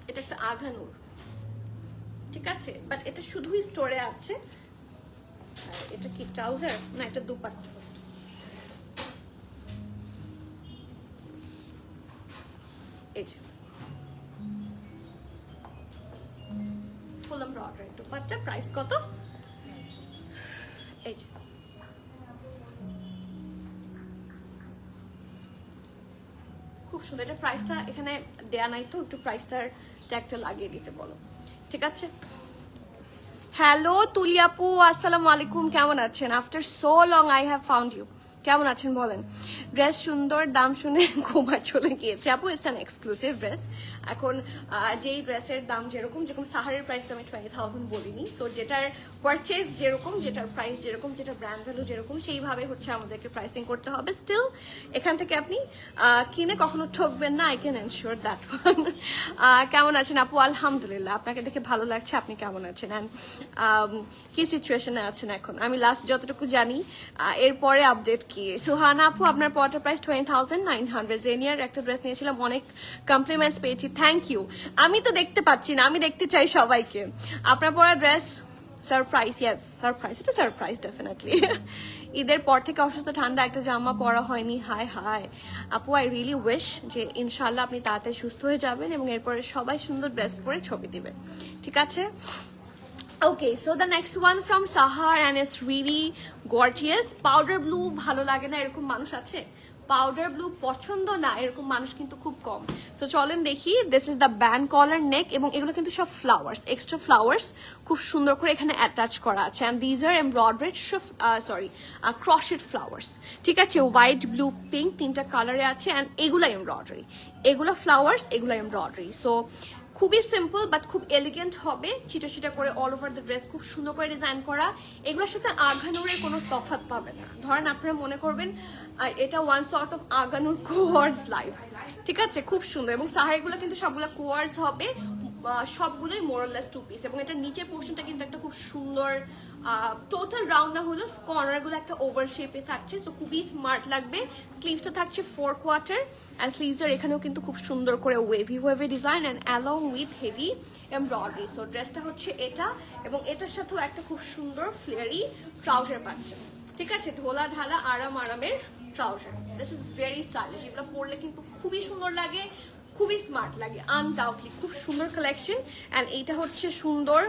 এটা একটা আঘানুর, ঠিক আছে, বাট এটা শুধুই স্টোরে আছে। এটা কি ট্রাউজার না এটা দুপাট্টা? এই যে ফুল এমব্রয়ডারি দুপাট্টা, প্রাইস কত? এই যে খুব সুন্দর, এটা প্রাইসটা এখানে দেয়া নাই তো, একটু প্রাইসটার ট্যাগটা লাগিয়ে দিতে বলো, ঠিক আছে। হ্যালো তুলিয়াপু, আসসালামু আলাইকুম, কেমন আছেন? After so long I have found you. কেমন আছেন বলেন? ড্রেস সুন্দর, দাম শুনে ঘুমা চলে গিয়েছে আপু। It's an exclusive dress. এখন যেই ড্রেসের দাম যেরকম সাহারের প্রাইস তো আমি 20,000 বলিনি। তো যেটার পারচেজ যেরকম, যেটার প্রাইস যেরকম, যেটা ব্র্যান্ড ভ্যালু যেরকম, সেইভাবে হচ্ছে আমাদেরকে প্রাইসিং করতে হবে। স্টিল এখান থেকে আপনি কিনে কখনো ঠকবেন না, I can ensure that one. কেমন আছেন আপু? আলহামদুলিল্লাহ, আপনাকে দেখে ভালো লাগছে। আপনি কেমন আছেন? অ্যান্ড কি সিচুয়েশনে আছেন এখন? আমি লাস্ট যতটুকু জানি এরপরে আপডেট কি। সুহানা আপু, আপনার পরটা প্রাইস 20,900। জেনিয়ার একটা ড্রেস নিয়েছিলাম, অনেক কমপ্লিমেন্টস পেয়েছি, থ্যাংক ইউ। আমি তো দেখতে পাচ্ছি না, আমি দেখতে চাই সবাইকে। আপনার পরা ড্রেস সারপ্রাইজ, ইয়েস সারপ্রাইজ, এটা সারপ্রাইজ ডেফিনেটলি। ঈদের পর থেকে অসুস্থ, ঠান্ডা, একটা জামা পরা হয়নি। হায় হায় আপু, আই রিয়েলি উইশ যে ইনশাল্লাহ আপনি তাড়াতাড়ি সুস্থ হয়ে যাবেন এবং এরপরে সবাই সুন্দর ড্রেস পরে ছবি দিবে, ঠিক আছে? Okay, so the next one from Sahar and it's really gorgeous. Powder blue ভালো লাগে না এরকম মানুষ আছে? পাউডার ব্লু পছন্দ না এরকম মানুষ কিন্তু খুব কম। সো চলেন দেখি। This is the band collar neck এবং এগুলো কিন্তু সব ফ্লাওয়ার্স, এক্সট্রা ফ্লাওয়ার্স খুব সুন্দর করে এখানে অ্যাটাচ করা আছে। And these are embroidered crocheted flowers, ঠিক আছে? হোয়াইট, ব্লু, পিঙ্ক তিনটা কালারে আছে। অ্যান্ড এগুলা এমব্রয়ডারি, এগুলা ফ্লাওয়ার্স, এগুলা এমব্রয়ডারি। সো খুবই সিম্পল বাট খুব এলিগেন্ট হবে, চিটা চিটা করে অল ওভার দ্য ড্রেস, খুব সুন্দর করে ডিজাইন করা। এগুলোর সাথে আগানোরের কোনো তফাৎ পাবে না। ধরেন আপনারা মনে করবেন এটা ওয়ান সর্ট অফ আগানোর কোয়ার্ডস লাইফ, ঠিক আছে? খুব সুন্দর। এবং সাহারিগুলো কিন্তু সবগুলো কোয়ার্ডস হবে, সবগুলোই মোরলেস টু পিস। এবং এটার নিচের পোর্শনটা কিন্তু একটা খুব সুন্দর টোটাল রাউন্ড না হলেও কর্নারগুলো একটা ওভাল শেপে থাকছে, তো খুবই স্মার্ট লাগবে। স্লিভসটা থাকছে 4 কোয়ার্টার অ্যান্ড স্লিভসটার এখানেও কিন্তু খুব সুন্দর করে wavy wavy design and along with heavy embroidery. So ড্রেসটা হচ্ছে এটা এবং এটার সাথেও একটা খুব সুন্দর ফ্লেয়ারি ট্রাউজার পাচ্ছে, ঠিক আছে? ঢোলা ঢালা আরামের trouser. This is very stylish. এগুলো পরলে কিন্তু খুবই সুন্দর লাগে, খুবই স্মার্ট লাগে, আনডাউটলি খুব সুন্দর কালেকশন। অ্যান্ড এইটা হচ্ছে সুন্দর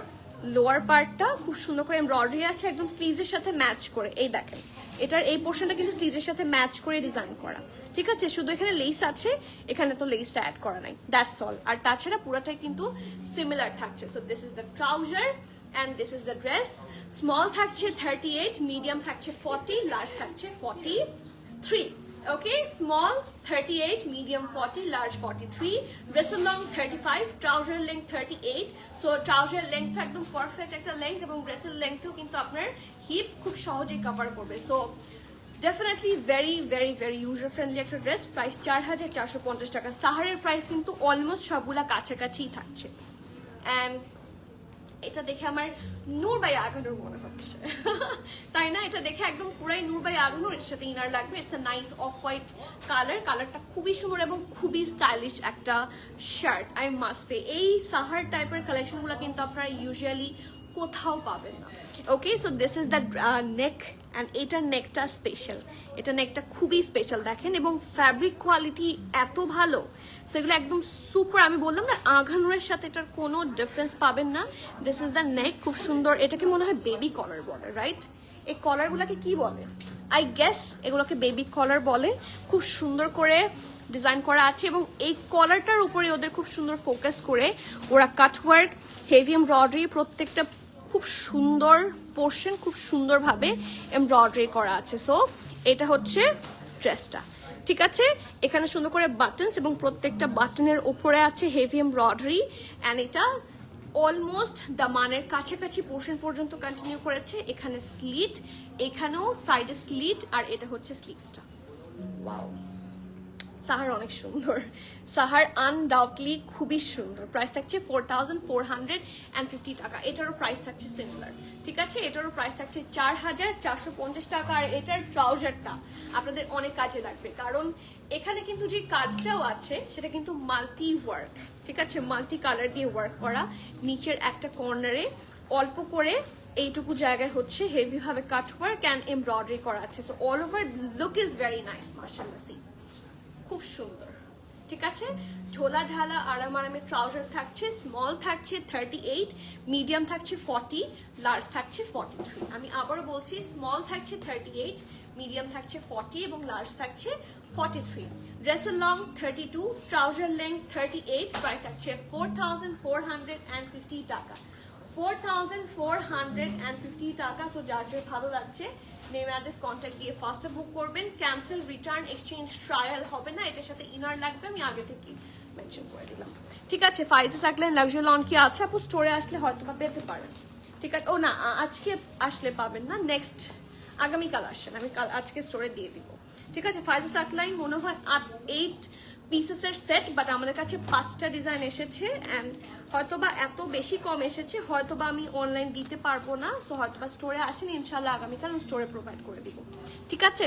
লোয়ার পার্টটা, খুব সুন্দর করে এমব্রয়ডারি আছে একদম স্লিভসের সাথে ম্যাচ করে। এই দেখেন, এটার এই পোর্শনটা কিন্তু স্লিভসের সাথে ম্যাচ করে ডিজাইন করা, ঠিক আছে? শুধু এখানে লেস আছে, এখানে তো লেসটা অ্যাড করা নাই, দ্যাটস অল। আর তাছাড়া পুরোটাই কিন্তু সিমিলার থাকছে। So this is the trouser and this is the dress. Small থাকছে 38, মিডিয়াম থাকছে 40, লার্জ থাকছে 43। Okay, small 38, medium 40, large 43, wrist long 35, trouser length 38. So trouser length একদম পারফেক্ট একটা লেংথ এবং wrist lengthও কিন্তু আপনার হিপ খুব সহজেই কভার করবে। So definitely very very very user friendly একটা ড্রেস। প্রাইস 4,450 টাকা। সাহারের প্রাইস কিন্তু অলমোস্ট সবগুলা কাছাকাছিই থাকছে। অ্যান্ড এটা দেখে আমার নূরবাই আগানোর মনে হচ্ছে, তাই না? এটা দেখে একদম পুরাই নূরবাই আগানোর। এর সাথে ইনার লাগবে। It's a nice of white colour, কালারটা খুবই সুন্দর এবং খুবই স্টাইলিশ একটা শার্ট, আই মাস্ট সে। এই সাহার টাইপের কালেকশনগুলো কিন্তু আপনারা ইউজুয়ালি কোথাও পাবেন না। Okay, so this is the neck and এটার নেকটা স্পেশাল, এটা নেকটা খুবই স্পেশাল দেখেন। এবং ফ্যাব্রিক কোয়ালিটি এত ভালো, সো এগুলো একদম সুপার। আমি বললাম না, আঘানুরের সাথে এটার কোনো ডিফারেন্স পাবেন না। দিস ইজ দ্য নেক, খুব সুন্দর। এটাকে মনে হয় বেবি কলার বলে, রাইট? এই কলারগুলোকে কি বলে? আই গেস এগুলোকে বেবি কলার বলে। খুব সুন্দর করে ডিজাইন করা আছে এবং এই কলারটার উপরে ওদের খুব সুন্দর ফোকাস করে ওরা কাটওয়ার্ক, হেভি এমব্রয়ডারি, প্রত্যেকটা খুব সুন্দর পোর্শন খুব সুন্দরভাবে এমব্রয়ডারি করা আছে। সো এটা হচ্ছে ড্রেসটা, ঠিক আছে? এখানে সুন্দর করে বাটনস এবং প্রত্যেকটা বাটনের উপরে আছে হেভি এমব্রয়ডারি। অ্যান্ড এটা অলমোস্ট দামানের কাছাকাছি পোর্শন পর্যন্ত কন্টিনিউ করেছে। এখানে স্লিট, এখানেও সাইডে স্লিট, আর এটা হচ্ছে স্লিভসটা। ওয়াও, সাহার অনেক সুন্দর। সাহার আনডাউটলি খুবই সুন্দর। প্রাইস থাকছে 4,450 টাকা। এটারও প্রাইস থাকছে সিমিলার, ঠিক আছে? এটারও প্রাইস থাকছে 4,450 টাকা। আর এটার ট্রাউজারটা আপনাদের অনেক কাজে লাগবে, কারণ এখানে কিন্তু যে কাজটাও আছে সেটা কিন্তু মাল্টি ওয়ার্ক, ঠিক আছে? মাল্টি কালার দিয়ে ওয়ার্ক করা। নিচের একটা কর্নারে অল্প করে এইটুকু জায়গায় হচ্ছে হেভি ভাবে কাট ওয়ার্ক অ্যান্ড এমব্রয়ডারি করা আছে। So all over look is very nice, মাশাআল্লাহ। সি, খুব সুন্দর, ঠিক আছে? ঝোলা ঢালা আরামের ট্রাউজার থাকছে। স্মল থাকছে 38, মিডিয়াম থাকছে 40, লার্জ থাকছে 43। আমি আবারও বলছি, স্মল থাকছে 38, মিডিয়াম থাকছে 40 এবং লার্জ থাকছে 43। ড্রেসের লং 32, ট্রাউজার লেংথ 38। প্রাইস থাকছে 4,450 টাকা। 4450 টাকা। সো যার যে ভালো লাগছে নেম অ্যাড্রেস কন্ট্যাক্ট দিয়ে ফার্স্টে বুক করবেন। ক্যান্সেল, রিটার্ন, এক্সচেঞ্জ, ট্রায়াল হবে না। এটার সাথে ইনার লাগবে, আমি আগে থেকে মেনশন করে দিলাম। ঠিক আছে, ফাইজে থাকলে লাক্সারি লন কি আছে আপু? স্টোরে আসলে হয়তো বা পেতে পারেন। ঠিক আছে, ও না আজকে আসলে পাবেন না, নেক্সট আগামীকাল আসেন, আমি কাল আজকে স্টোরে দিয়ে দিব। ঠিক আছে, ফাইজে সাকলাইন মনে হয় 8 পিসেসের সেট, বাট আমাদের কাছে 5টা ডিজাইন এসেছে অ্যান্ড হয়তোবা এত বেশি কম এসেছে, হয়তোবা আমি অনলাইন দিতে পারবো না। সো হয়তোবা স্টোরে আসেন, ইনশাল্লাহ আগামীকাল আমি স্টোরে প্রোভাইড করে দিব। ঠিক আছে,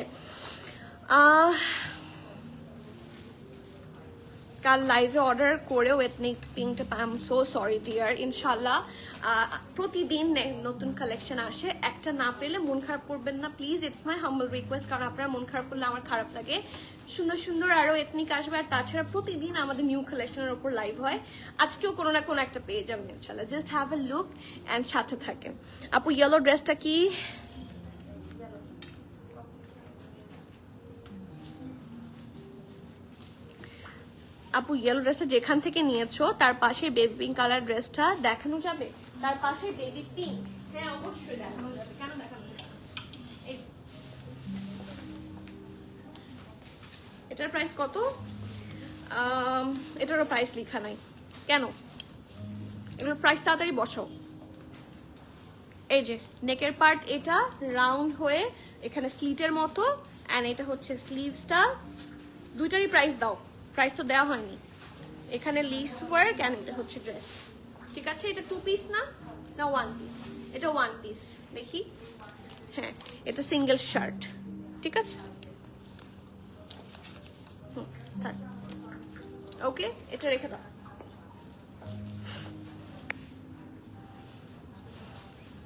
কাল লাইভে অর্ডার করেও এথনিক পিঙ্কটা I am so sorry dear. ইনশাল্লাহ প্রতিদিন নতুন কালেকশন আসে, একটা না পেলে মন খারাপ করবেন না please, it's my humble request, কারণ আপনারা মন খারাপ করলে আমার খারাপ লাগে। সুন্দর সুন্দর আরও এথনিক আসবে, আর তাছাড়া প্রতিদিন আমাদের নিউ কালেকশনের উপর লাইভ হয়। আজকেও কোনো না কোনো একটা পেয়ে যাবেন ইনশাল্লাহ, just have a look and সাথে থাকেন। আপু ইয়েলো ড্রেসটা কি? আপু ইয়েলো ড্রেসটা যেখান থেকে নিয়েছো তার পাশে বেবি পিঙ্ক কালার ড্রেসটা দেখানো যাবে? তার পাশে বেবি পিঙ্ক, হ্যাঁ অবশ্যই দেখানো যাবে, কেন দেখানো যাবে? এই এটার প্রাইস কত? এটারও প্রাইস লেখা নাই কেন? এগুলোর প্রাইস তাড়াতাড়ি বসাও। এই যে নেকের পার্ট, এটা রাউন্ড হয়ে এখানে স্লিটের মতো, অ্যান্ড এটা হচ্ছে স্লিভসটা। দুইটারই প্রাইস দাও, প্রাইস তো দেওয়া হয়নি। এখানে লিস ওয়ার্ক অ্যান্ড এটা হচ্ছে ড্রেস। ঠিক আছে, এটা 2 পিস না 1 পিস? এটা 1 পিস দেখি, হ্যাঁ এটা সিঙ্গেল শার্ট। ঠিক আছে, ওকে এটা রেখে দাও।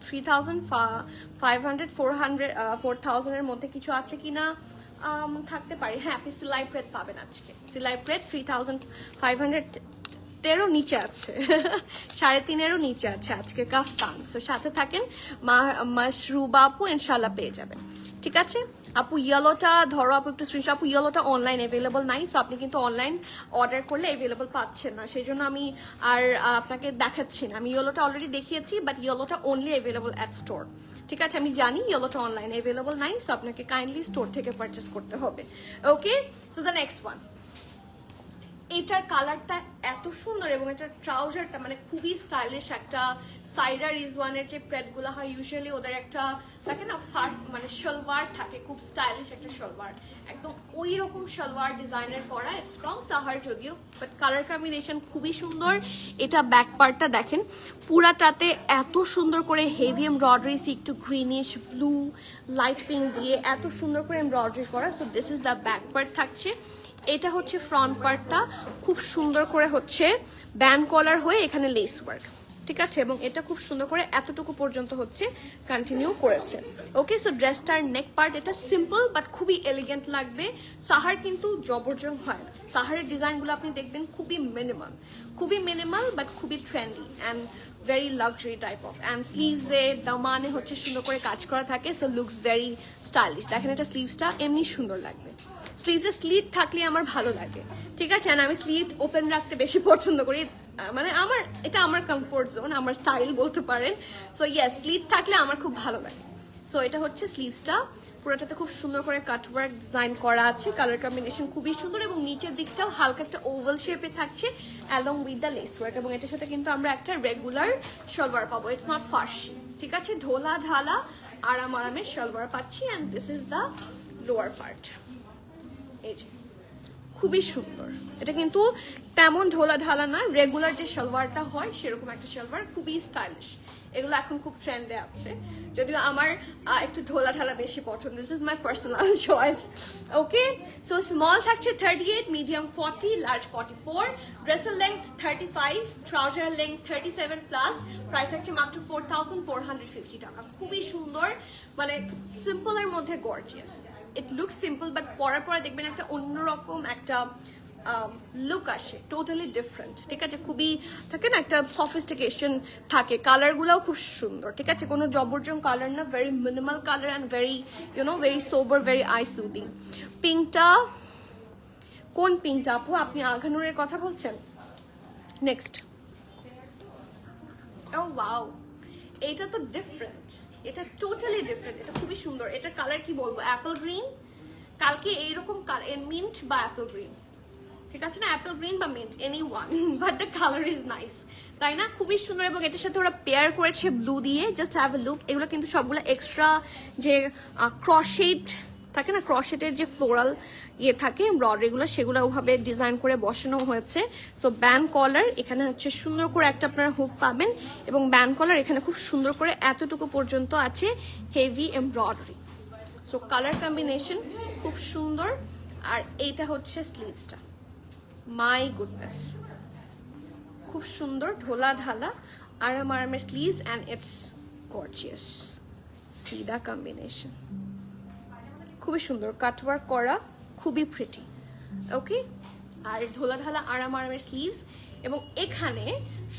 3500 400 4000 এর মধ্যে কিছু আছে কিনা থাকতে পারে। হ্যাঁ আপনি সিলাই প্রেড পাবেন আজকে, সিলাই প্রেড 3500 এরও নিচে আছে 3.5 নিচে আছে আজকে কাফতান। সো সাথে থাকেন, মাশরুবা আপু ইনশাল্লাহ পেয়ে যাবেন। ঠিক আছে আপু, ইয়েলোটা ধরো আপু একটু স্ক্রিনশট। আপু ইয়েলোটা অনলাইন অ্যাভেলেবল নাই, সো আপনি কিন্তু অনলাইন অর্ডার করলে অ্যাভেলেবল পাচ্ছেন না, সেই জন্য আমি আর আপনাকে দেখাচ্ছি না। আমি ইয়েলোটা অলরেডি দেখিয়েছি, বাট ইয়েলোটা অনলি অ্যাভেলেবল অ্যাট স্টোর। ঠিক আছে, আমি জানি ইয়েলোটা অনলাইন অ্যাভেলেবল নাই, সো আপনাকে কাইন্ডলি স্টোর থেকে পারচেস করতে হবে। Okay, so the next one, এটার কালারটা এত সুন্দর এবং এটার ট্রাউজারটা মানে খুবই স্টাইলিশ। একটা সাইডা রিজওয়ানের যে প্রেডগুলো হয় ইউজুয়ালি ওদের একটা থাকে না মানে সালোয়ার থাকে, খুব স্টাইলিশ একটা সালোয়ার, একদম ওই রকম সালোয়ার ডিজাইনের করা। স্ট্রং সাহার যদিও, বাট কালার কম্বিনেশন খুবই সুন্দর। এটা ব্যাক পার্টটা দেখেন, পুরাটাতে এত সুন্দর করে হেভি এমব্রয়ডারি, একটু গ্রিনিশ ব্লু লাইট পিঙ্ক দিয়ে এত সুন্দর করে এমব্রয়ডারি করা। So this is the back part থাকছে। এটা হচ্ছে ফ্রন্ট পার্টটা, খুব সুন্দর করে হচ্ছে ব্যান্ড কলার হয়ে এখানে লেস ওয়ার্ক। ঠিক আছে, এবং এটা খুব সুন্দর করে এতটুকু পর্যন্ত হচ্ছে কন্টিনিউ করেছে। ওকে, সো ড্রেসটার নেক পার্ট এটা সিম্পল বাট খুবই এলিগেন্ট লাগবে। সাহার কিন্তু জবরজং হয় না, সাহারের ডিজাইনগুলো আপনি দেখবেন খুবই মিনিমাল বাট খুবই trendy and very luxury type of. And স্লিভসে দামানে হচ্ছে সুন্দর করে কাজ করা থাকে, সো লুকস ভেরি স্টাইলিশ। দেখেন এটা স্লিভসটা এমনি সুন্দর লাগবে, স্লিভসে স্লিট থাকলে আমার ভালো লাগে। ঠিক আছে, আমি স্লিভ ওপেন রাখতে বেশি পছন্দ করি, মানে এটা আমার কমফোর্ট জোন, আমার স্টাইল বলতে পারেন। সো ইয়েস, স্লিভ থাকলে আমার খুব ভালো লাগে। সো এটা হচ্ছে স্লিভসটা, পুরোটাতে খুব সুন্দর করে কাটওয়ার্ক ডিজাইন করা আছে, কালার কম্বিনেশন খুবই সুন্দর এবং নিচের দিকটাও হালকা একটা ওভাল শেপে থাকছে along with the less work. এবং এটার সাথে কিন্তু আমরা একটা রেগুলার সালোয়ার পাবো, ইটস নট ফার্সি। ঠিক আছে, ঢোলা ঢালা আরামের সালোয়ার পাচ্ছি। And this is the lower part. এই যে খুবই সুন্দর, এটা কিন্তু তেমন ঢোলা ঢালা না, রেগুলার যে সালোয়ারটা হয় সেরকম একটা সালোয়ার, খুবই স্টাইলিশ। এগুলো এখন খুব ট্রেন্ডে আছে, যদিও আমার একটু ঢোলা ঢালা বেশি পছন্দ। This is my personal choice. Okay, so small থাকছে 38, মিডিয়াম 40, লার্জ 44, ড্রেসের length 35, trouser length 37 plus. Price থাকছে মাত্র 4450 টাকা। খুবই সুন্দর, মানে সিম্পলের মধ্যে gorgeous. It look simple but পরার পরে দেখবেন একটা অন্যরকম একটা লুক আসে, টোটালি ডিফারেন্ট। ঠিক আছে, খুবই থাকে না একটা সফিস্টিকেশন থাকে, কালারগুলোও খুব সুন্দর। ঠিক আছে, কোনো জবরজং কালার না, very minimal colour and very very sober, very eye soothing. পিঙ্কটা কোন পিঙ্কটা আপু? আপনি আঘানুরের কথা বলছেন? নেক্সট, ও ওয়াও, এটা তো ডিফারেন্ট, এটা টোটালি ডিফারেন্ট, এটা খুবই সুন্দর। এটা কালার কি বলবো, অ্যাপল গ্রিন, কালকে এইরকম কালার মিন্ট বা অ্যাপল গ্রিন, ঠিক আছে না, অ্যাপল গ্রিন বা mint, any one, but the colour is nice, তাই না, খুবই সুন্দর। এবং এটার সাথে ওরা পেয়ার করেছে ব্লু দিয়ে, জাস্ট হ্যাভ এ লুক। এগুলো কিন্তু সবগুলো এক্সট্রা যে ক্রশেড থাকে না, ক্রশেটের যে ফ্লোরাল ইয়ে থাকে এমব্রয়ডারিগুলো, সেগুলো ওভাবে ডিজাইন করে বসানো হয়েছে। সো ব্যান্ড কলার এখানে হচ্ছে সুন্দর করে একটা আপনারা হুক পাবেন, এবং ব্যান্ড কলার এখানে খুব সুন্দর করে এতটুকু পর্যন্ত আছে heavy embroidery. So colour combination খুব সুন্দর। আর এইটা হচ্ছে স্লিভসটা, মাই গুডনেস, খুব সুন্দর ঢোলা ঢালা আরামের sleeves, and it's gorgeous. C the combination, খুবই সুন্দর, কাটওয়ার্ক করা, খুবই প্রিটি। ওকে, আর ঢোলা ঢালা আরামের স্লিভস, এবং এখানে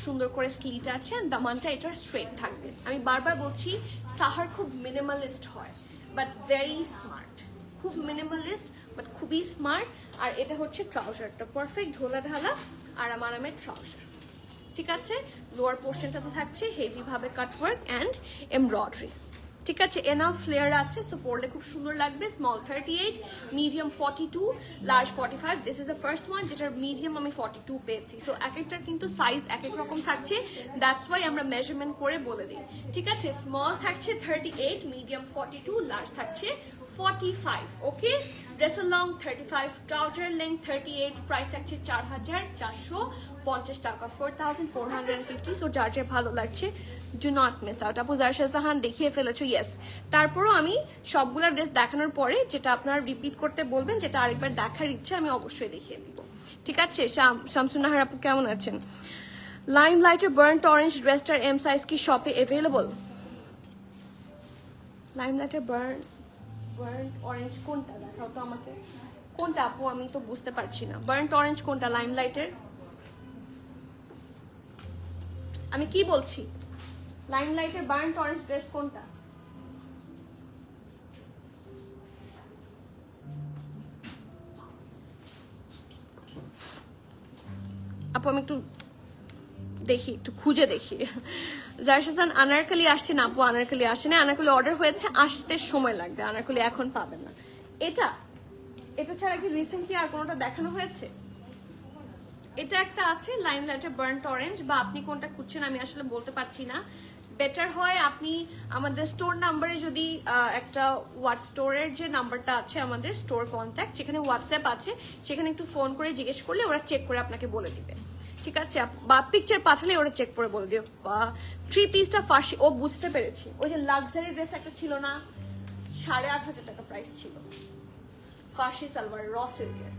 সুন্দর করে স্লিট আছে, দামানটা এটা স্ট্রেট থাকবে। আমি বারবার বলছি সাহার খুব মিনিমালিস্ট হয়, বাট ভেরি স্মার্ট, খুব মিনিমালিস্ট বাট খুবই স্মার্ট। আর এটা হচ্ছে ট্রাউজারটা, পারফেক্ট ঢোলা ঢালা আরামের ট্রাউজার, ঠিক আছে। লোয়ার পোর্শনটাতে থাকছে হেভি ভাবে কাটওয়ার্ক অ্যান্ড এমব্রয়ডারি, ঠিক আছে। এনাফ ফ্লেয়ার আছে, সো পরলে খুব সুন্দর লাগবে। Small 38, medium 42, large 45। This is the first one যেটার মিডিয়াম আমি 42 পেয়েছি। সো এক একটার কিন্তু সাইজ এক এক রকম থাকছে, দ্যাটস ওয়াই আমরা মেজারমেন্ট করে বলে দিই, ঠিক আছে। স্মল থাকছে 38, মিডিয়াম 42, লার্জ থাকছে 45। ওকে, ড্রেসের লং 35, ট্রাউজার লেন্থ 38, প্রাইস থাকছে 4450 টাকা, 4450। সো যার যার ভালো লাগছে ডু নট মিস আউট। আপু জারশা জাহান দেখিয়ে ফেলেছো, ইয়েস। তারপরও আমি সবগুলা ড্রেস দেখানোর পরে যেটা আপনারা রিপিট করতে বলবেন, যেটা আরেকবার দেখার ইচ্ছা, আমি অবশ্যই দেখিয়ে দিব, ঠিক আছে। শামসুন্নাহার আপু কেমন আছেন? লাইম লাইটের বার্ন্ট অরেঞ্জ ড্রেসটার এম সাইজ কি শপে অ্যাভেলেবল? লাইম লাইটের বার্ন্ট অরেঞ্জ কোনটা দেখাও তো আমাকে, কোনটা আপু, আমি তো বুঝতে পারছি না। বার্ন্ট অরেঞ্জ কোনটা লাইম লাইটের? আমি কি বলছি, লাইম লাইটের বার্ন্ট অরেঞ্জ ড্রেস কোনটা? আপু আমি একটু দেখি, একটু খুঁজে দেখি। জারশাসান আনারকলি আসছে না আপু, আনারকলি আসে না, আনারকলি অর্ডার হয়েছে, আসতে সময় লাগবে, আনারকলি এখন পাবেন না। এটা ছাড়া কি রিসেন্টলি আর কোনোটা দেখানো হয়েছে? এটা একটা আছে লাইম লাইটের বার্ন্ট অরেঞ্জ, বা আপনি কোনটা খুঁজছেন আমি আসলে বলতে পারছি না। বেটার হয় আপনি আমাদের স্টোর নাম্বারে যদি একটা স্টোরের যে নাম্বারটা আছে আমাদের স্টোর কন্ট্যাক্ট, যেখানে হোয়াটসঅ্যাপ আছে, সেখানে একটু ফোন করে জিজ্ঞেস করলে ওরা চেক করে আপনাকে বলে দিবে, ঠিক আছে। বা পিকচার পাঠালে ওরা চেক করে বলে দিও। বা 3 পিসটা ফার্সি, ও বুঝতে পেরেছি, ওই যে লাক্সারি ড্রেস একটা ছিল না, 8500 টাকা প্রাইস ছিল, ফার্সি সালোয়ার র সিল্কের।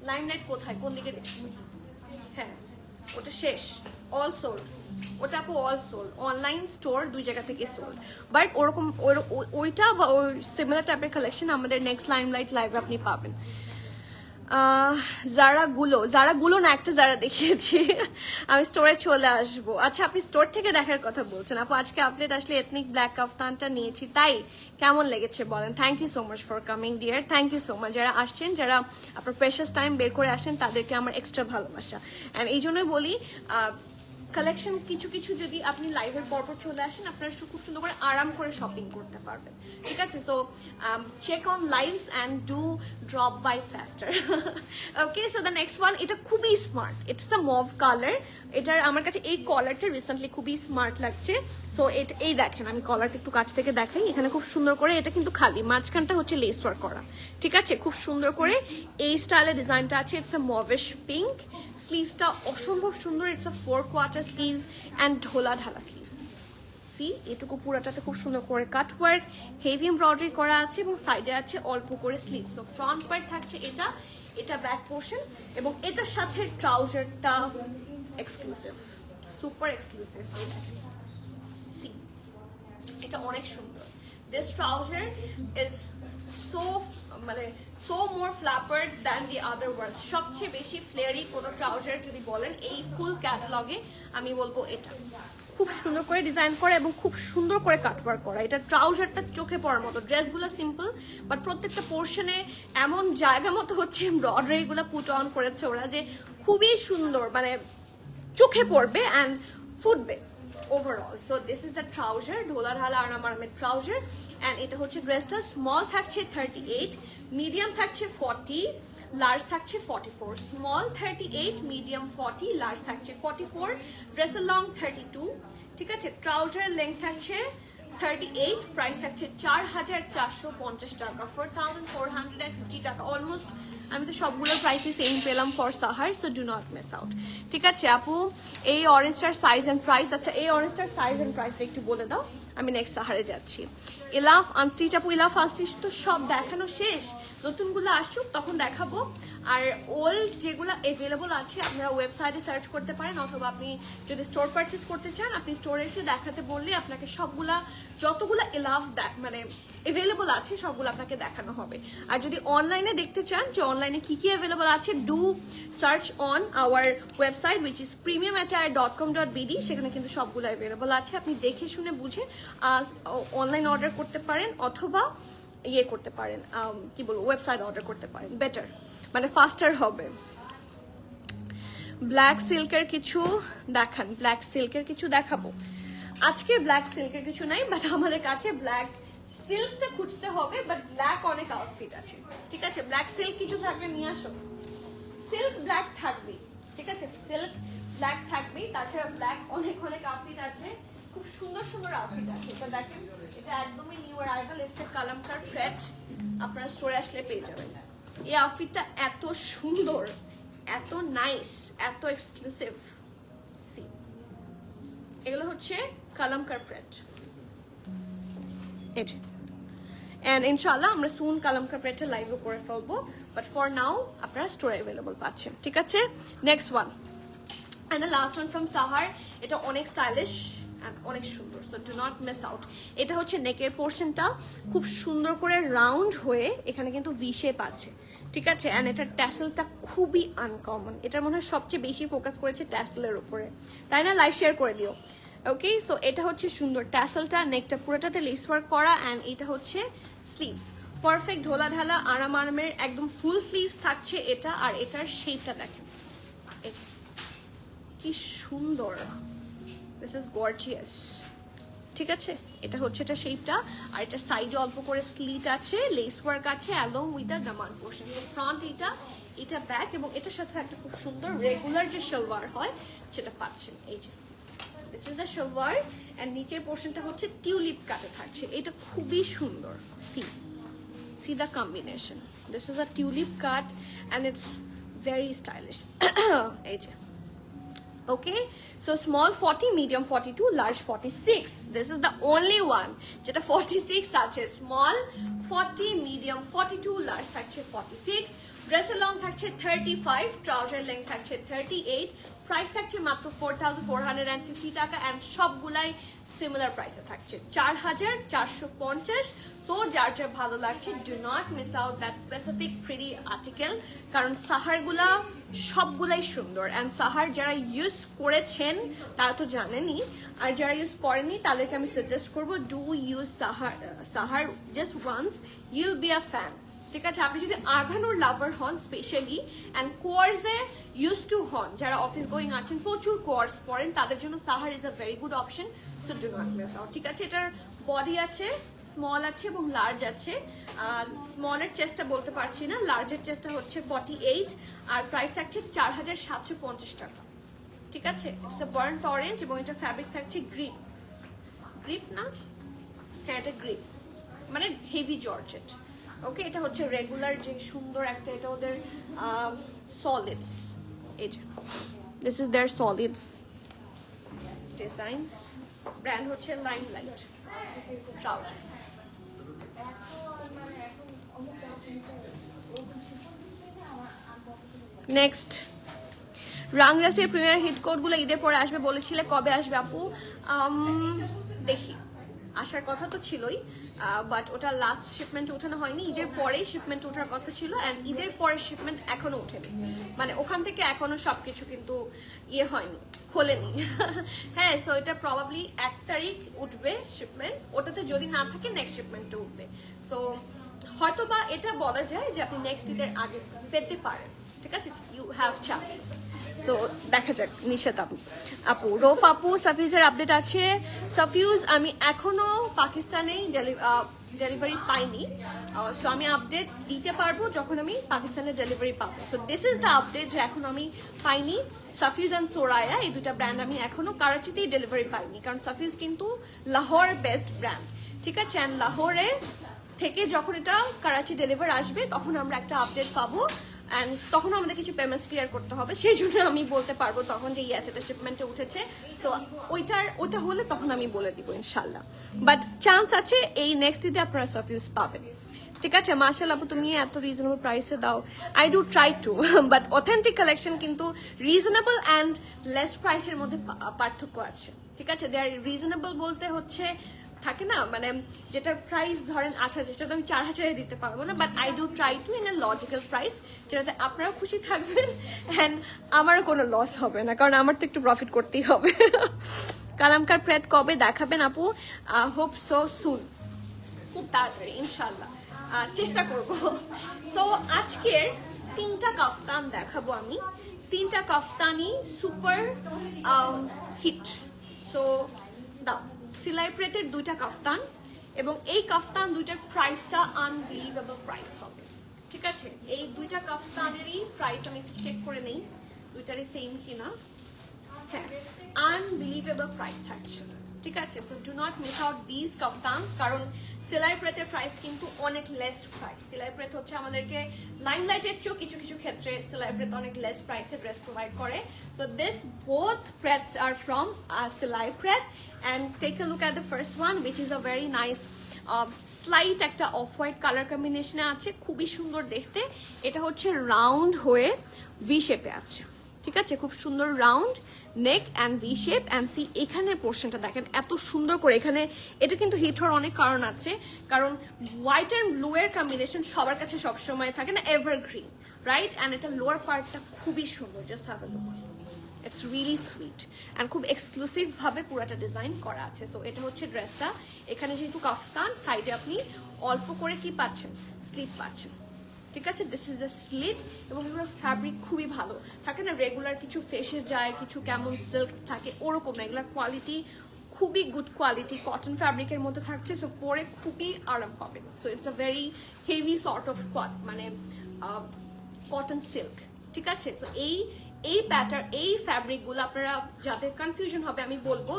লাইমলাইট কোথায়, কোন দিকে দেখছি? হ্যাঁ ওটা শেষ, অল সোল্ড, ওটা আপু অল সোল্ড, অনলাইন স্টোর 2 জায়গা থেকে সোল্ড। বাট ওরকম ওইটা বা ওই সিমিলার টাইপের কালেকশন আমাদের নেক্সট লাইমলাইট লাইভে আপনি পাবেন। যারাগুলো না, একটা যারা দেখিয়েছি, আমি স্টোরে চলে আসবো। আচ্ছা আপনি স্টোর থেকে দেখার কথা বলছেন আপু, আজকে আপডেট আসলে এথনিক ব্ল্যাক কাফতানটা নিয়েছি, তাই কেমন লেগেছে বলেন? Thank you so much for coming dear, thank you so much. যারা আসছেন, যারা আপনার প্রেশাস টাইম বের করে আসেন, তাদেরকে আমার এক্সট্রা ভালোবাসা। অ্যান্ড এই জন্যই বলি কালেকশন কিছু কিছু যদি আপনি লাইভের পরপর চলে আসেন, আপনারা খুব সুন্দর করে আরাম করে শপিং করতে পারবেন, ঠিক আছে। So check on lives and do drop by faster. Okay, so the next one, এটা খুবই smart, it's a mauve colour. এটার আমার কাছে এই কলারটা রিসেন্টলি খুবই স্মার্ট লাগছে। সো এটা এই দেখেন, আমি কলারটা একটু কাছ থেকে দেখাই, এখানে খুব সুন্দর করে, এটা কিন্তু খালি মাঝখানটা হচ্ছে লেস ওয়ার্ক করা, ঠিক আছে। খুব সুন্দর করে এই স্টাইলের ডিজাইনটা আছে, ইটস আ মভিশ পিঙ্ক। স্লিভসটা অসম্ভব সুন্দর, it's a 4 quarter sleeves and ঢোলা ঢালা স্লিভস। সি এটুকু পুরাটাতে খুব সুন্দর করে কাট ওয়ার্ক, হেভি এমব্রয়ডারি করা আছে, এবং সাইডে আছে অল্প করে স্লিভ। সো ফ্রন্ট পার্ট থাকছে এটা ব্যাক পোর্শন, এবং এটার সাথে ট্রাউজারটা এক্সক্লুসিভ, সুপার এক্সক্লুসিভ। সি এটা অনেক সুন্দর। This trouser is so more flapper than the other wears. সবচেয়ে বেশি ফ্লেয়ারি কোনো ট্রাউজার যদি বলেন এই ফুল ক্যাটালগে, আমি বলবো এটা। খুব সুন্দর করে ডিজাইন করা এবং খুব সুন্দর করে কাটওয়ার্ক করা। এটা ট্রাউজারটা চোখে পড়ার মতো। ড্রেসগুলো সিম্পল, বাট প্রত্যেকটা পোর্শনে এমন জায়গা মতো হচ্ছে এমব্রয়ডারিগুলো পুট অন করেছে ওরা, যে খুবই সুন্দর, মানে চোখে পড়বে অ্যান্ড ফুটবে overall. So this is the trouser, ঢোলা ঢালা আরাম আরামের ট্রাউজার। অ্যান্ড এটা হচ্ছে ড্রেসটা স্মল থাকছে 38, মিডিয়াম থাকছে 40, লার্জ থাকছে 44। স্মল 38, মিডিয়াম 40, লার্জ থাকছে 44, ড্রেসের লং 32। ঠিক আছে, ট্রাউজার লেন্থ থাকছে 38, প্রাইস থাকছে 4450 টাকা, 4450 টাকা অলমোস্ট। আমি তো সবগুলোর প্রাইসই সেম পেলাম ফর সাহার, so do not miss out. ঠিক আছে আপু, এই অরেঞ্জটার সাইজ এন্ড প্রাইস, আচ্ছা এই অরেঞ্জটার সাইজ এন্ড প্রাইসটা একটু বলে দাও, আমি নেক্সট সাহারে যাচ্ছি। ইলাফ আনস্টিচ আপু, ইলাফ আনস্টিচ তো সব দেখানো শেষ, নতুনগুলো আসুক তখন দেখাবো। আর ওল্ড যেগুলো অ্যাভেলেবল আছে আপনারা ওয়েবসাইটে সার্চ করতে পারেন, অথবা আপনি যদি স্টোর পারচেস করতে চান আপনি স্টোরে এসে দেখাতে বললে আপনাকে সবগুলা যতগুলা ইলাফ মানে অ্যাভেলেবল আছে সবগুলো আপনাকে দেখানো হবে। আর যদি অনলাইনে দেখতে চান যে অনলাইনে কি কি অ্যাভেলেবল আছে, do search on our website which is premiumattire.com.bd, সেখানে কিন্তু সবগুলো অ্যাভেলেবল আছে, আপনি দেখে শুনে বুঝে অনলাইন অর্ডার করতে পারেন, অথবা ইয়ে করতে পারেন, কি বলবো, ওয়েবসাইট অর্ডার করতে পারেন, বেটার মানে ফাস্টার হবে। ব্ল্যাক সিল্কের কিছু দেখান, ব্ল্যাক সিল্কের কিছু দেখাবো আজকে। ব্ল্যাক সিল্কের কিছু নাই, বাট আমাদের কাছে ব্ল্যাক সিল্কটা খুঁজতে হবে, বাট ব্ল্যাক অনেক আউটফিট আছে। ঠিক আছে, ব্ল্যাক সিল্ক কিছু থাকলে নিয়ে আসো, সিল্ক ব্ল্যাক থাকবে। ঠিক আছে, সিল্ক ব্ল্যাক থাকবেই, তাছাড়া ব্ল্যাক অনেক অনেক আউটফিট আছে, খুব সুন্দর সুন্দর আউটফিট আছে। এটা দেখেন, এটা একদমই নিউ অ্যারাইভাল, এসে কালামকার থ্রেড, আপনারা স্টোরে আসলে পেয়ে যাবেন। এই আউটফিটটা এত সুন্দর, এত নাইস, এত এক্সক্লুসিভ। সি, এগুলো হচ্ছে কালামকার থ্রেড, এটা। এন্ড ইনশাআল্লাহ আমরা সুন কালামকার প্রেটটা লাইভও করে ফেলবো, বাট ফর নাও আপনারা স্টোরে অ্যাভেলেবল পাচ্ছেন। ঠিক আছে, next one and the last one from সাহার। এটা অনেক স্টাইলিশ অ্যান্ড অনেক সুন্দর, so do not miss out. এটা হচ্ছে নেকের পোর্শনটা খুব সুন্দর করে রাউন্ড হয়ে এখানে কিন্তু ভি শেপ আছে। ঠিক আছে, অ্যান্ড এটার ট্যাসেলটা খুবই আনকমন, এটার মনে হয় সবচেয়ে বেশি ফোকাস করেছে ট্যাসেলের উপরে, তাই না? লাইভ শেয়ার করে দিও। ওকে, সো এটা হচ্ছে সুন্দর ট্যাসেলটা, নেকটা পুরোটাতে লেস ওয়ার্ক করা, অ্যান্ড এটা হচ্ছে স্লিভস, পারফেক্ট ঢোলা ঢালা আরাম আরামের একদম ফুল স্লিভস থাকছে এটা। আর এটার শেপটা দেখেন, এটা কি সুন্দর, দিস ইজ গর্জিয়াস। ঠিক আছে, এটা হচ্ছে এটা শেপটা, আর এটা সাইডে অল্প করে স্লিট আছে, লেস ওয়ার্ক আছে along with the Daman portion. Front এটা, এটা ব্যাক, এবং এটার সাথে একটা খুব সুন্দর রেগুলার যে সালোয়ার হয় সেটা পাচ্ছেন। এই যে this is the salwar, and নিচের পোর্শনটা হচ্ছে টিউলিপ কাটে থাকছে, এটা খুবই সুন্দর। See the combination. This is a tulip cut and it's very stylish. Okay, so small 40, medium 42, large 46. This is the only one যেটা 46 আছে। small 40, medium 42, large থাকছে 46, ড্রেসের লং থাকছে 35, ট্রাউজার লেন্থ থাকছে 38, প্রাইস থাকছে মাত্র 4450 টাকা, এন্ড সবগুলাই সিমিলার প্রাইসে থাকছে 4450। সো যার যার ভালো লাগছে, do not miss out that specific pretty article, কারণ সাহারগুলা সবগুলাই সুন্দর, অ্যান্ড সাহার যারা ইউজ করেছেন তারা তো জানেনই, আর যারা ইউজ করেনি তাদেরকে আমি সাজেস্ট করবো, do use Sahar just once, you'll be a fan. ঠিক আছে, আপনি যদি আঘানোর লাভার হন স্পেশালি, অ্যান্ড কোয়ার্সে ইউজ টু হন, যারা অফিস গোয়িং আছেন, প্রচুর কোয়ার্স পড়েন, তাদের জন্য সাহার is a very good option, so do not miss out. ঠিক আছে, এটার বডি আছে, স্মল আছে এবং লার্জ আছে। স্মলের চেস্টটা বলতে পারছি না, লার্জের চেস্টটা হচ্ছে 48, আর প্রাইস থাকছে 4750 টাকা। ঠিক আছে, ইটস আ বার্ন্ট অরেঞ্জ, এবং এটা ফ্যাব্রিক থাকছে গ্রিপ, গ্রিপ না, হ্যাঁ এটা গ্রিপ, মানে হেভি জর্জেট। ওকে, এটা হচ্ছে রেগুলার যে সুন্দর একটা, এটা ওদের সলিডস, এই যে this is their solids designs, brand হচ্ছে লাইমলাইট, ট্রাউজার। নেক্সট, রাংরাসের প্রিমিয়ার হিট কোডগুলো ঈদের পরে আসবে বলেছিলে, কবে আসবে আপু? দেখি, আসার কথা তো ছিলই, বাট ওটা লাস্ট শিপমেন্ট ওঠানো হয়নি, ঈদের পরেই শিপমেন্ট ওঠার কথা ছিল, অ্যান্ড ঈদের পরের শিপমেন্ট এখনো ওঠেনি, মানে ওখান থেকে এখনো সবকিছু কিন্তু ইয়ে হয়নি, খোলেনি। হ্যাঁ, সো এটা প্রবাবলি 1 তারিখ উঠবে শিপমেন্ট, ওটাতে যদি না থাকে নেক্সট শিপমেন্টে উঠবে। সো হয়তো বা এটা বলা যায় যে আপনি নেক্সট ঈদের আগে পেতে পারেন। ঠিক আছে, ইউ হ্যাভ চান্সেস। সো দেখা যাক নিশাত আপু রোফ আপু সাফিউজের আপডেট আছে। সাফিউজ আমি এখনো পাকিস্তানে ডেলিভারি পাইনি, সো আমি আপডেট দিতে পারবো যখন আমি পাকিস্তানের ডেলিভারি পাবো। So this is the update যে এখন আমি পাইনি সাফিউজ অ্যান্ড সোরায়া, এই দুটা ব্র্যান্ড আমি এখনো কারাচিতেই ডেলিভারি পাইনি, কারণ সাফিউজ কিন্তু লাহোর বেস্ট ব্র্যান্ড, ঠিক আছে। অ্যান্ড লাহোরে থেকে যখন এটা করাচি ডেলিভার আসবে তখন আমরা একটা আপডেট পাবো, অ্যান্ড তখন আমাদের কিছু পেমেন্টস ক্লিয়ার করতে হবে, সেই জন্য আমি বলতে পারবো তখন যে ইয়েস এটা শিপমেন্টে উঠেছে। সো ওইটা হলে তখন আমি বলে দিব ইনশাল্লাহ, বাট চান্স আছে এই নেক্সট ঈদে আপনারা সাফিউজ পাবেন, ঠিক আছে। মার্শাল আপু তুমি এত রিজনেবল প্রাইসে দাও, I do try to, but authentic collection কিন্তু রিজনেবল অ্যান্ড লেস প্রাইসের মধ্যে পার্থক্য আছে, ঠিক আছে। দে আর রিজনেবল বলতে হচ্ছে থাকে না, মানে যেটার প্রাইস ধরেন 8,000 সেটা তো আমি 4,000 দিতে পারবো না, but I do try to in a logical price, যেটাতে আপনারাও খুশি থাকবেন অ্যান্ড আমারও কোনো লস হবে না, কারণ আমার তো একটু প্রফিট করতেই হবে। কালামকার প্রেড কবে দেখাবেন আপু? হোপ সো সুন, খুব তাড়াতাড়ি ইনশাল্লাহ, চেষ্টা করব। সো আজকের 3টা কাফতান দেখাবো আমি, 3টা কাফতানই সুপার হিট। সো দাও সিলাই প্রেটের 2টা কাফতান, এবং এই কাফতান 2টার প্রাইসটা আনবিলিভেবল প্রাইস হবে, ঠিক আছে। এই 2টা কাফতানেরই প্রাইস আমি একটু চেক করে নেই 2টারই সেম কিনা, হ্যাঁ আনবিলিভেবল প্রাইস থাকছে, ঠিক আছে। So do not miss out this kaftans, কারণ সেলাই প্রেতের প্রাইস কিন্তু অনেক লেস প্রাইস। সেলাই প্রেত হচ্ছে আমাদেরকে লাইমলাইটের চেয়েও কিছু কিছু ক্ষেত্রে সেলাই প্রেত অনেক লেস প্রাইসে ড্রেস প্রোভাইড করে। So this both prets are from সেলাই pret, and take a look at the first one which is a very nice slight একটা অফ হোয়াইট কালার কম্বিনেশনে আছে, খুবই সুন্দর দেখতে। এটা হচ্ছে রাউন্ড হয়ে ভি শেপে আছে, ঠিক আছে, খুব সুন্দর round neck and V shape. And see এখানের পোর্শনটা দেখেন এত সুন্দর করে, এখানে এটা কিন্তু হিট হওয়ার অনেক কারণ আছে, কারণ হোয়াইট অ্যান্ড ব্লু এর কম্বিনেশন সবার কাছে সবসময় থাকে না, এভারগ্রিন, রাইট। অ্যান্ড এটা লোয়ার পার্টটা খুবই সুন্দর, just have a look, it's really sweet and খুব এক্সক্লুসিভ ভাবে পুরাটা ডিজাইন করা আছে। সো এটা হচ্ছে ড্রেসটা, এখানে যেহেতু কাফতান সাইডে আপনি অল্প করে কি পাচ্ছেন, স্লিট পাচ্ছেন, ঠিক আছে। দিস ইজ দ্য স্লিট, এবং এগুলোর ফ্যাব্রিক খুবই ভালো থাকে না, রেগুলার কিছু ফেসে যায়, কিছু কেমন সিল্ক থাকে ওরকম না, এগুলোর কোয়ালিটি খুবই গুড কোয়ালিটি, কটন ফ্যাব্রিকের মধ্যে থাকছে। সো পরে খুবই আরাম পাবে। So it's a very heavy sort of মানে কটন সিল্ক, ঠিক আছে। সো এই প্যাটার্ন এই ফ্যাব্রিকগুলো আপনারা যাদের কনফিউশন হবে আমি বলবো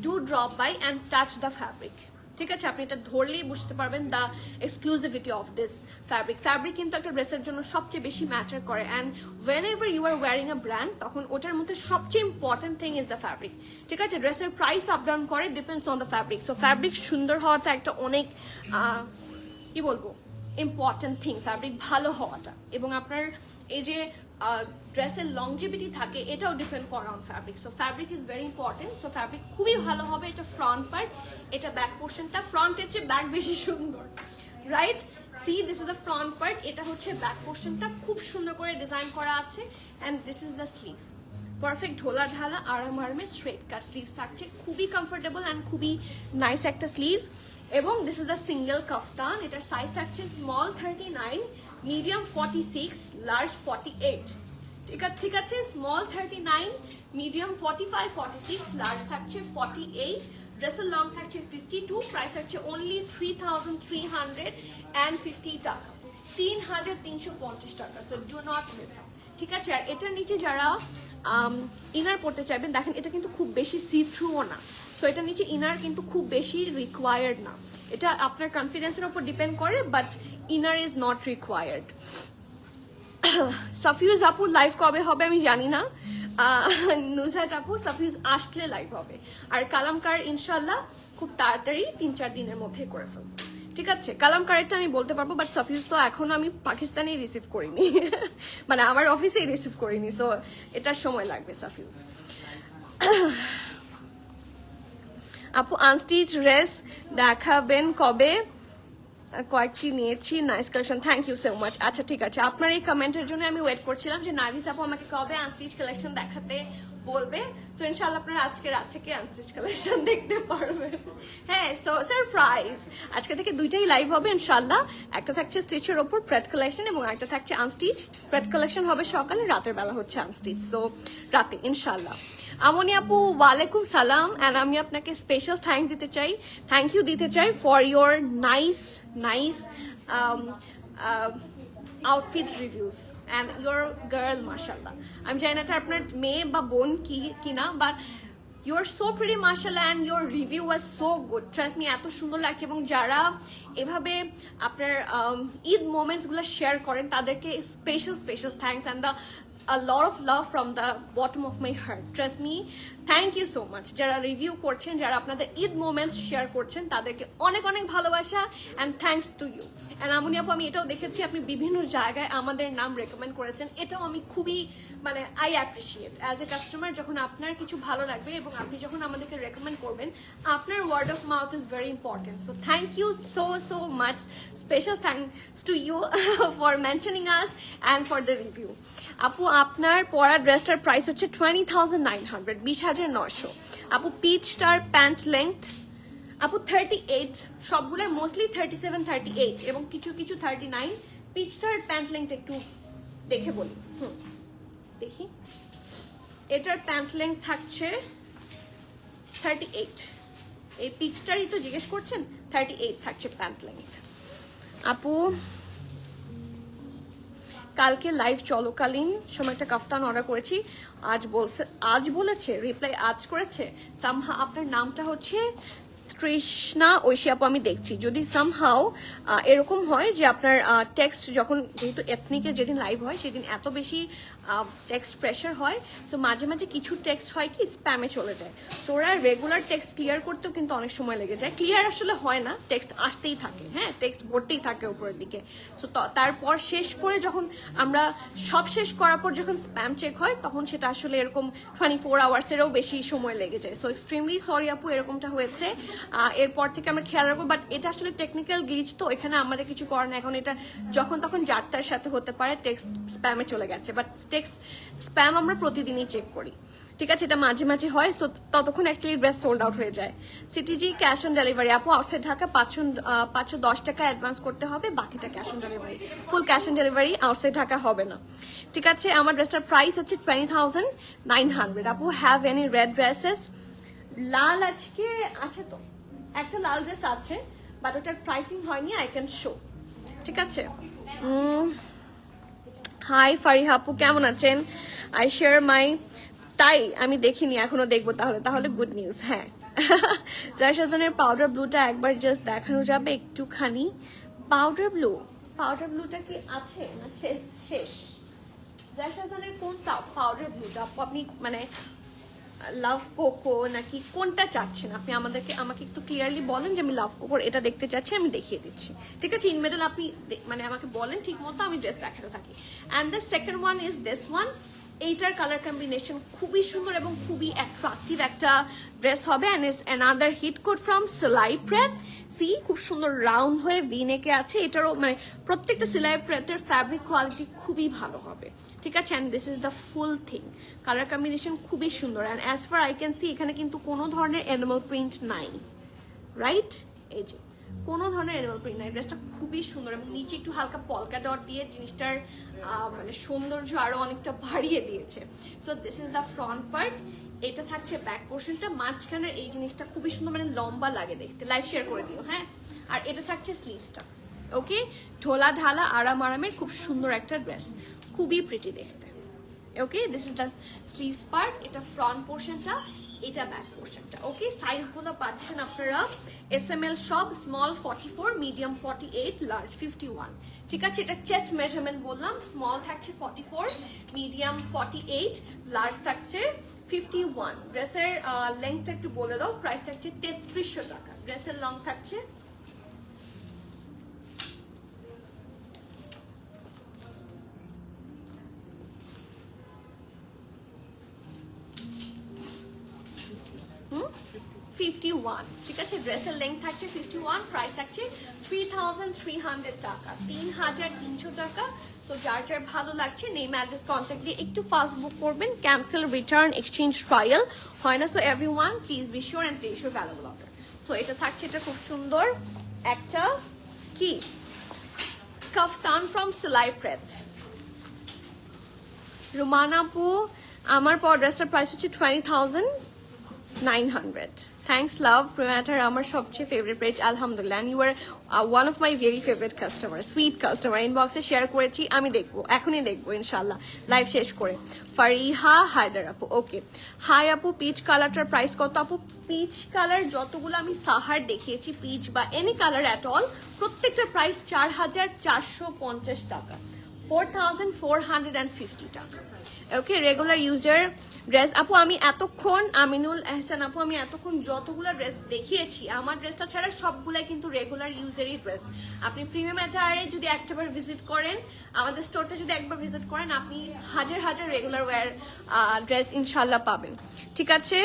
do drop by and touch the fabric, ঠিক আছে। আপনি এটা ধরলেই বুঝতে পারবেন the exclusivity of this fabric কিন্তু একটা ড্রেসের জন্য সবচেয়ে বেশি ম্যাটার করে, and whenever you are wearing a brand তখন ওটার মধ্যে সবচেয়ে important thing is the fabric, ঠিক আছে। ড্রেসের প্রাইস আপ ডাউন করে depends on the fabric. So fabric সুন্দর হওয়াটা একটা অনেক কি বলবো ইম্পর্টেন্ট থিং, ফ্যাব্রিক ভালো হওয়াটা, এবং আপনার এই যে ড্রেসের লংজিভিটি থাকে এটাও ডিপেন্ড করে on fabric. So fabric is very important. So fabric খুবই ভালো হবে। এটা ফ্রন্ট পার্ট, এটা ব্যাক পোর্শনটা, ফ্রন্টের চেয়ে ব্যাক বেশি সুন্দর, right. C this is the front part, এটা হচ্ছে ব্যাক পোর্শনটা, খুব সুন্দর করে ডিজাইন করা আছে। And this is the sleeves, perfect ঢোলা ঢালা আরামের স্ট্রেট কাট স্লিভস থাকছে, খুবই কমফোর্টেবল অ্যান্ড খুবই নাইস একটা স্লিভস। এবং this is the single kaftan, এটার সাইজ থাকছে স্মল 39, মিডিয়াম 46, লার্জ 48, ঠিক আছে। স্মল 39, মিডিয়াম 45, 46, লার্জ থাকছে 48, ড্রেসের লং থাকছে 52, প্রাইস থাকছে অনলি 3,350 টাকা, 3,350 টাকা। So do not miss out, ঠিক আছে। আর এটার নিচে যারা ইনার পড়তে চাইবেন, দেখেন এটা কিন্তু খুব বেশি সি থ্রুও না, সো এটার নিচে ইনার কিন্তু খুব বেশি রিকোয়ার্ড না, এটা আপনার কনফিডেন্সের উপর ডিপেন্ড করে, but inner is not required. সাফিউজ আপু লাইভ কবে হবে আমি জানি না, নুজহাট আপু সাফিউজ আসলে লাইভ হবে, আর কালামকার ইনশাল্লাহ খুব তাড়াতাড়ি 3-4 দিনের মধ্যে করে ফেলবো, ঠিক আছে। কালামকারেরটা আমি বলতে পারবো, বাট সাফিউজ তো এখনো আমি পাকিস্তানেই রিসিভ করিনি, মানে আমার অফিসেই রিসিভ করিনি, সো এটার সময় লাগবে সাফিউজ। আপু আনস্টিচ ড্রেস দেখাবেন কবে? কয়েকটি নিয়েছি, nice collection, thank you so much. আচ্ছা ঠিক আছে, আপনার এই কমেন্টের জন্য আমি ওয়েট করছিলাম যে নার্গিস আপু আমাকে কবে আনস্টিচ কালেকশন দেখাতে বলবে। সো ইনশাআল্লাহ আপনারা আজকে রাত থেকে আনস্টিচ কালেকশন দেখতে পারবেন। হ্যাঁ, সো সারপ্রাইজ, আজকে থেকে দুইটাই লাইভ হবে ইনশাআল্লাহ। একটা থাকছে স্টিচের ওপর প্রেড কালেকশন এবং একটা থাকছে আনস্টিচ। প্রেড কালেকশন হবে সকালে, রাতের বেলা হচ্ছে আনস্টিচ, সো রাতে ইনশাআল্লাহ। আমনি আপু ওয়ালাইকুম সালাম, অ্যান্ড আমি আপনাকে স্পেশাল থ্যাংক ইউ দিতে চাই for your nice outfit reviews and your girl, মাশাল্লাহ। আমি জানি না এটা আপনার মেয়ে বা বোন কিনা, but you are so pretty মাশাল্লাহ, and your review was so good, trust me, এত সুন্দর লাগছে। এবং যারা এভাবে আপনার ঈদ মোমেন্টসগুলো শেয়ার করেন তাদেরকে special thanks and a lot of love from the bottom of my heart, trust me, thank you so much। যারা রিভিউ করছেন, যারা আপনাদের ঈদ মোমেন্টস শেয়ার করছেন, তাদেরকে অনেক ভালোবাসা and thanks to you. And আমনি আপু, আমি এটাও দেখেছি আপনি বিভিন্ন জায়গায় আমাদের নাম রেকমেন্ড করেছেন, এটাও আমি খুবই I appreciate as a customer. যখন আপনার কিছু ভালো লাগবে এবং আপনি যখন আমাদেরকে রেকমেন্ড করবেন, আপনার word of mouth is very important. So thank you so much, special thanks to you for mentioning us and for the review. আপু আপনার পরা ড্রেসটার প্রাইস হচ্ছে 20,900, 20,900। আপু পিচ স্টার প্যান্ট লেংথ, আপু 38, সবগুলোর মোস্টলি 37, 38 এবং কিছু 39। পিচ স্টার প্যান্ট লেংথ একটু দেখে বলি, দেখি, এটার প্যান্ট লেংথ থাকছে 38। এই পিচটারই তো জিজ্ঞেস করছেন, 38 থাকছে প্যান্ট লেংথ। আপু কালকে লাইভ চলকালীন সময় একটা কাফতান অর্ডার করেছি, আজ বলেছে রিপ্লাই আজ করেছে। সামহা আপনার নামটা হচ্ছে তৃষ্ণা ঐশী আপু, আমি দেখছি যদি সামহাও এরকম হয় যে আপনার টেক্সট যখন, যেহেতু এথনিকের যেদিন লাইভ হয় সেদিন এত বেশি টেক্সট প্রেশার হয়, তো মাঝে কিছু টেক্সট হয় কি স্প্যামে চলে যায়। সো ওরা রেগুলার টেক্সট ক্লিয়ার করতেও কিন্তু অনেক সময় লেগে যায়, ক্লিয়ার আসলে হয় না, টেক্সট আসতেই থাকে, হ্যাঁ, টেক্সট ভরতেই থাকে উপরের দিকে। সো তারপর শেষ করে যখন আমরা সব শেষ করার পর যখন স্প্যাম চেক হয়, তখন সেটা আসলে এরকম 24 আওয়ার্সেরও বেশি সময় লেগে যায়। সো এক্সট্রিমলি সরি আপু, এরকমটা হয়েছে, এরপর থেকে আমরা খেয়াল রাখবো। বাট এটা আসলে টেকনিক্যাল গ্লিচ, তো এখানে আমাদের কিছু করার না। এখন এটা যখন তখন যাত্রার সাথে হতে পারে টেক্সট স্প্যামে চলে গেছে, বাট টেক্সট স্প্যাম আমরা প্রতিদিনই চেক করি, ঠিক আছে, এটা মাঝে হয়। সো ততক্ষণ অ্যাকচুয়ালি ড্রেস সোল্ড আউট হয়ে যায়। সিটিজি ক্যাশ অন ডেলিভারি আপু, আউটসাইড ঢাকা 510 টাকা অ্যাডভান্স করতে হবে, বাকিটা cash on delivery, full cash on delivery, outside Dhaka হবে না, ঠিক আছে। আমার ড্রেসটার প্রাইস হচ্ছে 20,900। আপু হ্যাভ এনি রেড ড্রেসেস? লাল আজকে আছে তো, একটা লাল ড্রেস আছে, বাট ওটার প্রাইসিং হয়নি, আই ক্যান শো, ঠিক আছে। হাই ফারিহা আপু, কেমন আছেন? আই শেয়ার মাই, তাই আমি দেখিনি, এখনো দেখবো, তাহলে গুড নিউজ। হ্যাঁ, জারশাজানের পাউডার ব্লুটা একবার জাস্ট দেখানো যাবে একটুখানি? পাউডার ব্লুটা কি আছে না শেষ? জারশাজানের কোনটা পাউডার ব্লুটা আপনি লাভ কোকো নাকি কোনটা চাচ্ছেন আপনি? আমাকে একটু ক্লিয়ারলি বলেন যে আমি লাভ কোকোর এটা দেখতে চাচ্ছি, আমি দেখিয়ে দিচ্ছি, ঠিক আছে। ইন মিডল আপনি আমাকে বলেন ঠিক মতো, আমি ড্রেস দেখাতে থাকি। And the second one is this one. এইটার কালার কম্বিনেশন খুবই সুন্দর এবং খুবই অ্যাট্রাকটিভ একটা ড্রেস হবে। And it's another hit code from সেলাই প্রেড। সি খুব সুন্দর রাউন্ড হয়ে ভি নেকে আছে, এটারও প্রত্যেকটা সেলাই প্রেডের ফ্যাব্রিক কোয়ালিটি খুবই ভালো হবে, ঠিক আছে। And this is the full thing, colour combination খুবই সুন্দর। And as far I can see এখানে কিন্তু কোনো ধরনের অ্যানিমাল প্রিন্ট নাই, রাইট? এই যে কোনো ধরনের অ্যানিমাল প্রিন্ট নাই, ড্রেসটা খুবই সুন্দর এবং নিচে একটু হালকা পলকা ডট দিয়ে জিনিসটার সৌন্দর্য আরো অনেকটা বাড়িয়ে দিয়েছে। So this is the front part, এটা থাকছে ব্যাক পোর্শনটা, মাঝখানের এই জিনিসটা খুবই সুন্দর, লম্বা লাগে দেখতে, লাইভ শেয়ার করে দিও, হ্যাঁ। আর এটা থাকছে স্লিভসটা, ওকে, ঢোলা ঢালা আরামের খুব সুন্দর একটা ড্রেস, খুবই প্রিটি দেখতে, okay. This is the sleeves part, এটা ফ্রন্ট পোর্শনটা, এটা ব্যাক পোর্শনটা, ওকে। সাইজগুলো পাচ্ছেন আপনারা SML সব, স্মল 44, মিডিয়াম 48, লার্জ 51, ঠিক আছে। এটা চেস্ট মেজারমেন্ট বললাম, স্মল থাকছে 44, মিডিয়াম 48, লার্জ থাকছে 51। ড্রেসের লেংথটা একটু বলে দাও, প্রাইস থাকছে 3300 টাকা। ড্রেসের লং থাকছে 51, ঠিক আছে? ড্রেসের লেন্থ থাকছে 51, প্রাইস থাকছে 3300 টাকা, 3300 টাকা। তো যার যার ভালো লাগছে নেম অ্যাড্রেস কন্ট্যাক্ট দিয়ে একটু ফাস্ট বুক করবেন। ক্যান্সেল, রিটার্ন, এক্সচেঞ্জ, ট্রায়াল হয় না। So everyone please be sure and place your valuable order. So এটা থাকছে, এটা খুব সুন্দর একটা কি কাফতান ফ্রম সেলাই প্রেত। রুমানা আপু, আমার পর ড্রেসটার প্রাইস হচ্ছে 20,900। থ্যাংকস লাভ প্রিমাটার, আমার সবচেয়ে ফেভারিট পেজ আলহামদুলিল্লাহ, and you are one of my very favourite customer, sweet customer. ইনবক্সে শেয়ার করেছি, আমি দেখবো, এখনই দেখবো ইনশাল্লাহ লাইভ শেষ করে। ফারিহা হায়দার আপু, ওকে হাই আপু, পিচ কালারটার প্রাইস কত আপু? পিচ কালার যতগুলো আমি সাহার দেখিয়েছি, পিচ বা এনি কালার অ্যাট অল, প্রত্যেকটার প্রাইস 4,450 টাকা, 4,450 টাকা। ওকে, রেগুলার ইউজার ড্রেস আপু, আমি এতক্ষণ আমিনুল এহসান আপু, আমি এতক্ষণ যতগুলো ড্রেস দেখিয়েছি, আমার ড্রেসটা ছাড়া সবগুলাই কিন্তু রেগুলার ইউজারই ড্রেস। আপনি প্রিমিয়াম অ্যাটায়ারে যদি একটাবার ভিজিট করেন, আমাদের স্টোরটা যদি একবার ভিজিট করেন, আপনি হাজার হাজার রেগুলার ওয়্যার ড্রেস ইনশাল্লাহ পাবেন, ঠিক আছে?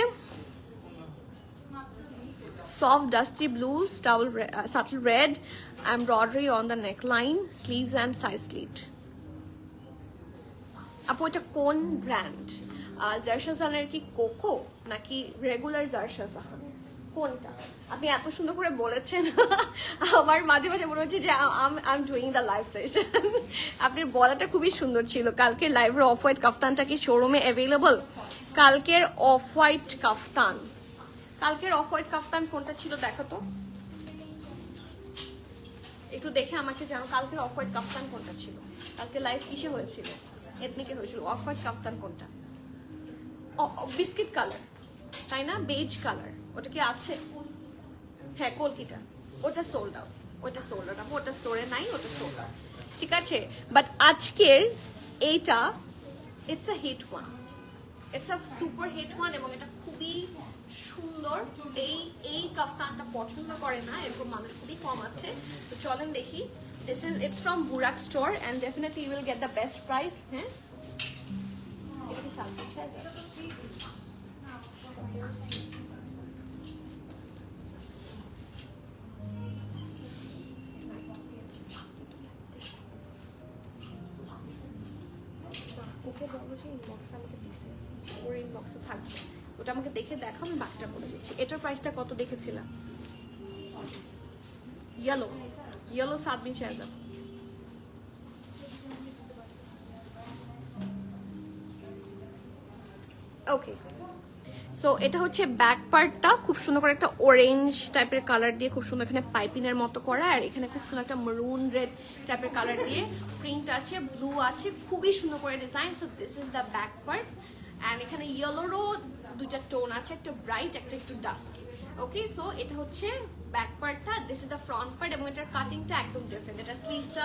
Soft dusty blues, subtle red, embroidery on the neckline, sleeves and thigh slit. আপু এটা কোন ব্র্যান্ড? জারশাজানের কি কোকো নাকি রেগুলার জারশাজান, কোনটা? আপনি এত সুন্দর করে বলেছেন, আমার মাঝে মাঝে মনে হচ্ছে যে I am doing the live session. আপনার বলাটা খুবই সুন্দর ছিল। কালকের লাইভের অফ হোয়াইট কাফতানটা কি শোরুমে অ্যাভেলেবল? কালকের অফ হোয়াইট কাফতান, কালকের অফ হোয়াইট কাফতান কোনটা ছিল দেখো তো, একটু দেখে আমাকে জানো। কালকের অফ হোয়াইট কাফতান কোনটা ছিল? কালকে লাইভ কিসে হয়েছিল? এথনিকে হয়েছিল। অফ হোয়াইট কাফতান কোনটা? বিস্কিট কালার, তাই না? বেজ কালার, ওটা কি আছে? হ্যাঁ, কলকিটা, ওটা সোল্ড আউট, ওটা সোল্ড আউট আপু, ওটা স্টোরে নাই, ওটা সোল্ড আউট, ঠিক আছে? বাট আজকের এইটা it's a hit one, it's a super hit one, এবং এটা খুবই সুন্দর। এই কাফতানটা পছন্দ করে না এরকম মানুষ খুবই কম আছে। তো চলেন দেখি। It's from Burak store and definitely you will get the best price. হ্যাঁ, এটা কি সালমান শাহজাদ? ওকে বলো যে ইনবক্সে আমাকে দিছে, ওর ইনবক্সে থাকবে, ওটা আমাকে দেখে দেখো, আমি বাকিটা বলে দিচ্ছি। এটার প্রাইসটা কত দেখেছিলাম? Yellow, yellow Sadbin Shahzad. Okay, so এটা হচ্ছে ব্যাক পার্টটা, খুব সুন্দর করে একটা অরেঞ্জ টাইপের কালার দিয়ে খুব সুন্দর এখানে পাইপিনের মতো করা, আর এখানে খুব সুন্দর একটা মেরুন রেড টাইপের কালার দিয়ে প্রিন্ট আছে, ব্লু আছে, খুবই সুন্দর করে design. So this is the back part, and এখানে ইয়েলোরও দুইটা টোন আছে, একটা ব্রাইট একটা একটু ডাস্কি। ওকে, সো এটা হচ্ছে ব্যাক পার্টটা, this is the front part, এবং এটার কাটিংটা একদম ডিফারেন্ট। এটা স্লিভসটা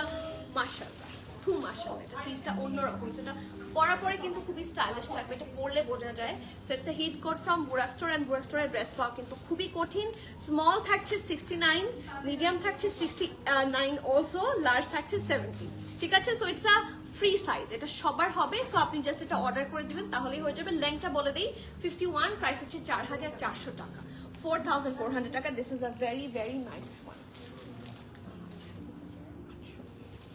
মাশাআল্লাহ, খুব মাশাআল্লাহ, এটা স্লিভসটা অন্যরকম, সেটা পরার পরে কিন্তু খুবই স্টাইলিশ লাগবে, এটা পরলে বোঝা যায়। So it's a hit coat from Burak store, and Burak স্টোরের ড্রেস পাওয়া কিন্তু খুবই কঠিন। স্মল থাকছে 69, মিডিয়াম থাকছে 69 অলসো, লার্জ থাকছে 70, ঠিক আছে? So it's a free size, এটা সবার হবে। সো আপনি জাস্ট এটা অর্ডার করে দিবেন, তাহলেই হয়ে যাবে। লেন্থটা বলে দিই 51, প্রাইস হচ্ছে 4,400 টাকা, 4,400 টাকা। This is a very very nice one,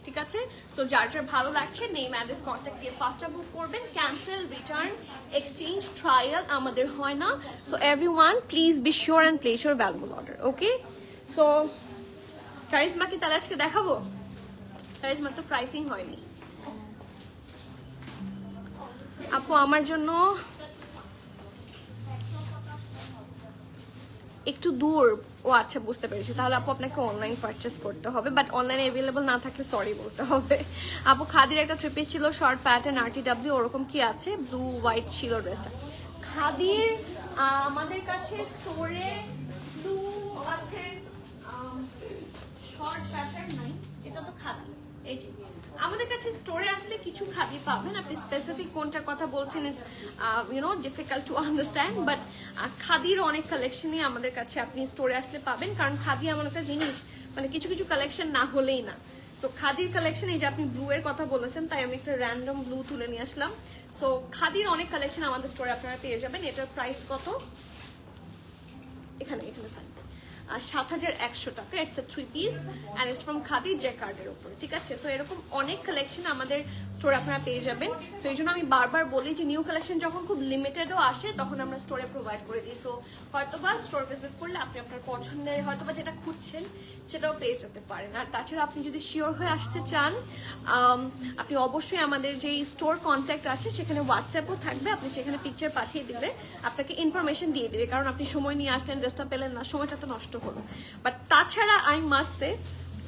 ঠিক আছে? সো যার যার ভালো লাগছে নেম অ্যাড্রেস কন্ট্যাক্ট দিয়ে ফার্স্টটা বুক করবেন। ক্যান্সেল, রিটার্ন, এক্সচেঞ্জ, ট্রায়াল আমাদের হয় না। So everyone please be sure and place your valuable order. Okay, so charisma কি তাহলে আজকে দেখাবো? কারিজমা তো প্রাইসিং হয়নি আপু, আমার জন্য একটু দূর। ও আচ্ছা, বুঝতে পেরেছি, তাহলে আপু আপনাকে অনলাইন পারচেস করতে হবে, বাট অনলাইনে অ্যাভেলেবল না থাকলে সরি বলতে হবে। আপু খাদির একটা থ্রি পিস ছিল, শর্ট প্যাটার্ন, RTW, ওরকম কি আছে? ব্লু হোয়াইট ছিল ড্রেসটা। খাদির আমাদের কাছে স্টোরে ব্লু আছে, শর্ট প্যাটার্ন নাই, এটা তো খাদি। এই যে আমাদের কাছে স্টোরে আসলে কিছু খাদি পাবেন, আপনি স্পেসিফিক কোনটার কথা বলছেন it's difficult to understand, but খাদির অনেক কালেকশনই আমাদের কাছে আপনি স্টোরে আসলে পাবেন, কারণ খাদি এমন একটা জিনিস, মানে কিছু কিছু কালেকশন না হলেই না। তো খাদির কালেকশন, এই যে আপনি ব্লু এর কথা বলেছেন, তাই আমি একটা র্যান্ডম ব্লু তুলে নিয়ে আসলাম। সো খাদির অনেক কালেকশন আমাদের স্টোরে আপনারা পেয়ে যাবেন। এটার প্রাইস কত? এখানে সামনে থাকবে। আর 7,100 টাকা, it's a 3 piece and it's from khadi জ্যাকার্ডের উপরে, ঠিক আছে? সো এরকম অনেক কালেকশন আমাদের স্টোরে আপনারা পেয়ে যাবেন। সো এই জন্য আমি বারবার বলি যে নিউ কালেকশন যখন খুব লিমিটেডও আসে তখন আমরা স্টোরে প্রোভাইড করে দিই। সো হয়তোবা স্টোর ভিজিট করলে আপনি আপনার পছন্দের হয়তোবা যেটা খুঁজছেন সেটাও পেয়ে যেতে পারেন। আর তাছাড়া আপনি যদি শিওর হয়ে আসতে চান, আপনি অবশ্যই আমাদের যেই স্টোর কন্ট্যাক্ট আছে সেখানে হোয়াটসঅ্যাপও থাকবে, আপনি সেখানে পিকচার পাঠিয়ে দিলে আপনাকে ইনফরমেশন দিয়ে দেবে। কারণ আপনি সময় নিয়ে আসলেন, ড্রেসটা পেলেন না, সময়টা তো নষ্ট হলো। বাট তাছাড়া আই মাস্ট সে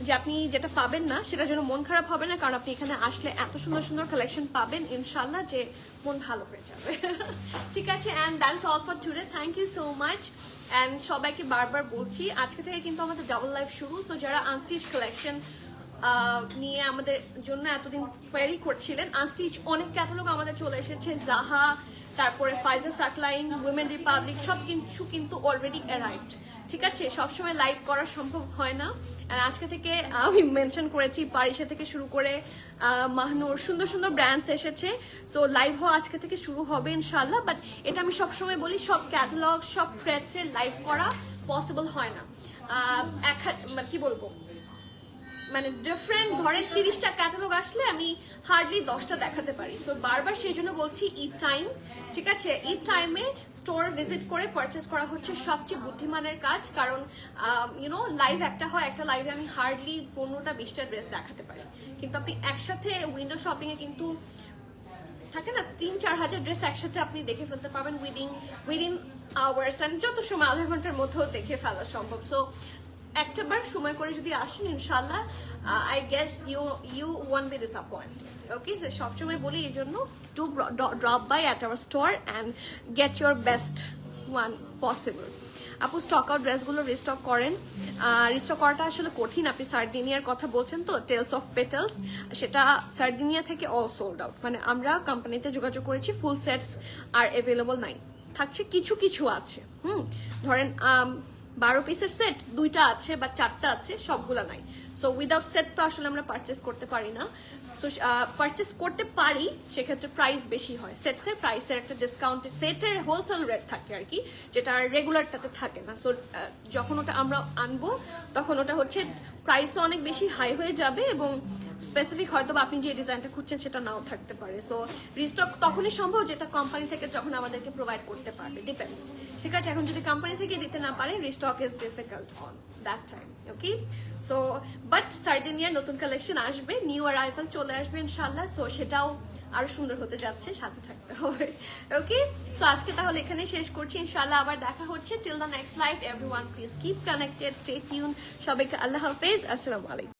যে আপনি যেটা পাবেন না সেটার জন্য মন খারাপ হবে না, কারণ আপনি এখানে আসলে এত সুন্দর সুন্দর কালেকশন পাবেন ইনশাল্লাহ যে মন ভালো হয়ে যাবে। ঠিক আছে, and that's all for today. Thank you so much. And সবাইকে বারবার বলছি আজকে থেকে কিন্তু আমাদের ডাবল লাইভ শুরু। সো যারা আনস্টিচ কালেকশন নিয়ে আমাদের জন্য এতদিন কোয়ারি করছিলেন, আনস্টিচ অনেক ক্যাটালগ আমাদের চলে এসেছে। জাহা, তারপরে ফাইজা সাকলাইন, উইমেন রিপাবলিক, সব কিছু কিন্তু অলরেডি অ্যারাইভড। ঠিক আছে, সবসময় লাইভ করা সম্ভব হয় না। আর আজকে থেকে আমি মেনশন করেছি পারিসা থেকে শুরু করে মাহনুর, সুন্দর সুন্দর ব্র্যান্ডস এসেছে। সো লাইভ হওয়া আজকে থেকে শুরু হবে ইনশাল্লাহ। বাট এটা আমি সবসময় বলি, সব ক্যাটালগ সব থ্রেডসের লাইভ করা পসিবল হয় না। কি বলবো, মানে ডিফারেন্ট ধরেন 30টা ক্যাটালগ আসলে আমি হার্ডলি 10টা দেখাতে পারি। সো বারবার সেই জন্য বলছি ঈদ টাইম, ঠিক আছে? ঈদ টাইমে স্টোর ভিজিট করে পারচেস করা হচ্ছে সবচেয়ে বুদ্ধিমানের কাজ। কারণ ইউনো লাইভ একটা হয়, একটা লাইভে আমি হার্ডলি 15টা 20টা ড্রেস দেখাতে পারি, কিন্তু আপনি একসাথে উইন্ডো শপিং এ কিন্তু থাকে না 3-4 হাজার ড্রেস একসাথে আপনি দেখে ফেলতে পারবেন উইদিন আওয়ার্স, অ্যান্ড যত সময় আধা ঘন্টার মধ্যেও দেখে ফেলা সম্ভব। সো একটাবার সময় করে যদি আসেন ইনশাল্লাহ, I guess you won't be disappointed. Okay, সবসময় বলি এই জন্য to drop by at our store and get your best one possible. আপু স্টক আউট ড্রেসগুলো রিস্টক করেন। রিস্টক করাটা আসলে কঠিন। আপনি সার্ডিনিয়ার কথা বলছেন তো, টেলস অফ পেটালস, সেটা সার্ডিনিয়া থেকে অল সোল্ড আউট। মানে আমরা কোম্পানিতে যোগাযোগ করেছি, ফুল সেটস আর অ্যাভেলেবল নাই, থাকছে কিছু কিছু আছে। ধরেন 12 পিসের সেট 2টা আছে বা 4টা আছে, সবগুলা নাই। সো উইদাউট সেট তো আসলে আমরা পারচেস করতে পারি না। সো পারচেস করতে পারি, সেক্ষেত্রে প্রাইস বেশি হয়। সেটসের প্রাইসের একটা ডিসকাউন্ট, সেটের হোলসেল রেট থাকে আর কি, যেটা রেগুলারটাতে থাকে না। সো যখন ওটা আমরা আনবো তখন ওটা হচ্ছে প্রাইসও অনেক বেশি হাই হয়ে যাবে, এবং স্পেসিফিক হয়তো আপনি যে ডিজাইনটা খুঁজছেন সেটা নাও থাকতে পারে। সো রিস্টক তখনই সম্ভব যেটা কোম্পানি থেকে যখন আমাদেরকে প্রোভাইড করতে পারবে, ডিপেন্ডস। ঠিক আছে, এখন যদি কোম্পানি থেকে দিতে না পারে, restock is difficult on that time. Okay, so but সার্ডিনিয়ার নতুন কালেকশন আসবে, নিউ অ্যারাইভাল চলে আসবে ইনশাল্লাহ। সো সেটাও আরো সুন্দর হতে যাচ্ছে, সাথে থাকতে হবে। ওকে, সো আজকে তাহলে এখানে শেষ করছি, ইনশাল্লাহ আবার দেখা হচ্ছে। Till the next live, everyone please keep connected, stay tune. সবাইকে আল্লাহ হাফেজ, আসসালামু আলাইকুম।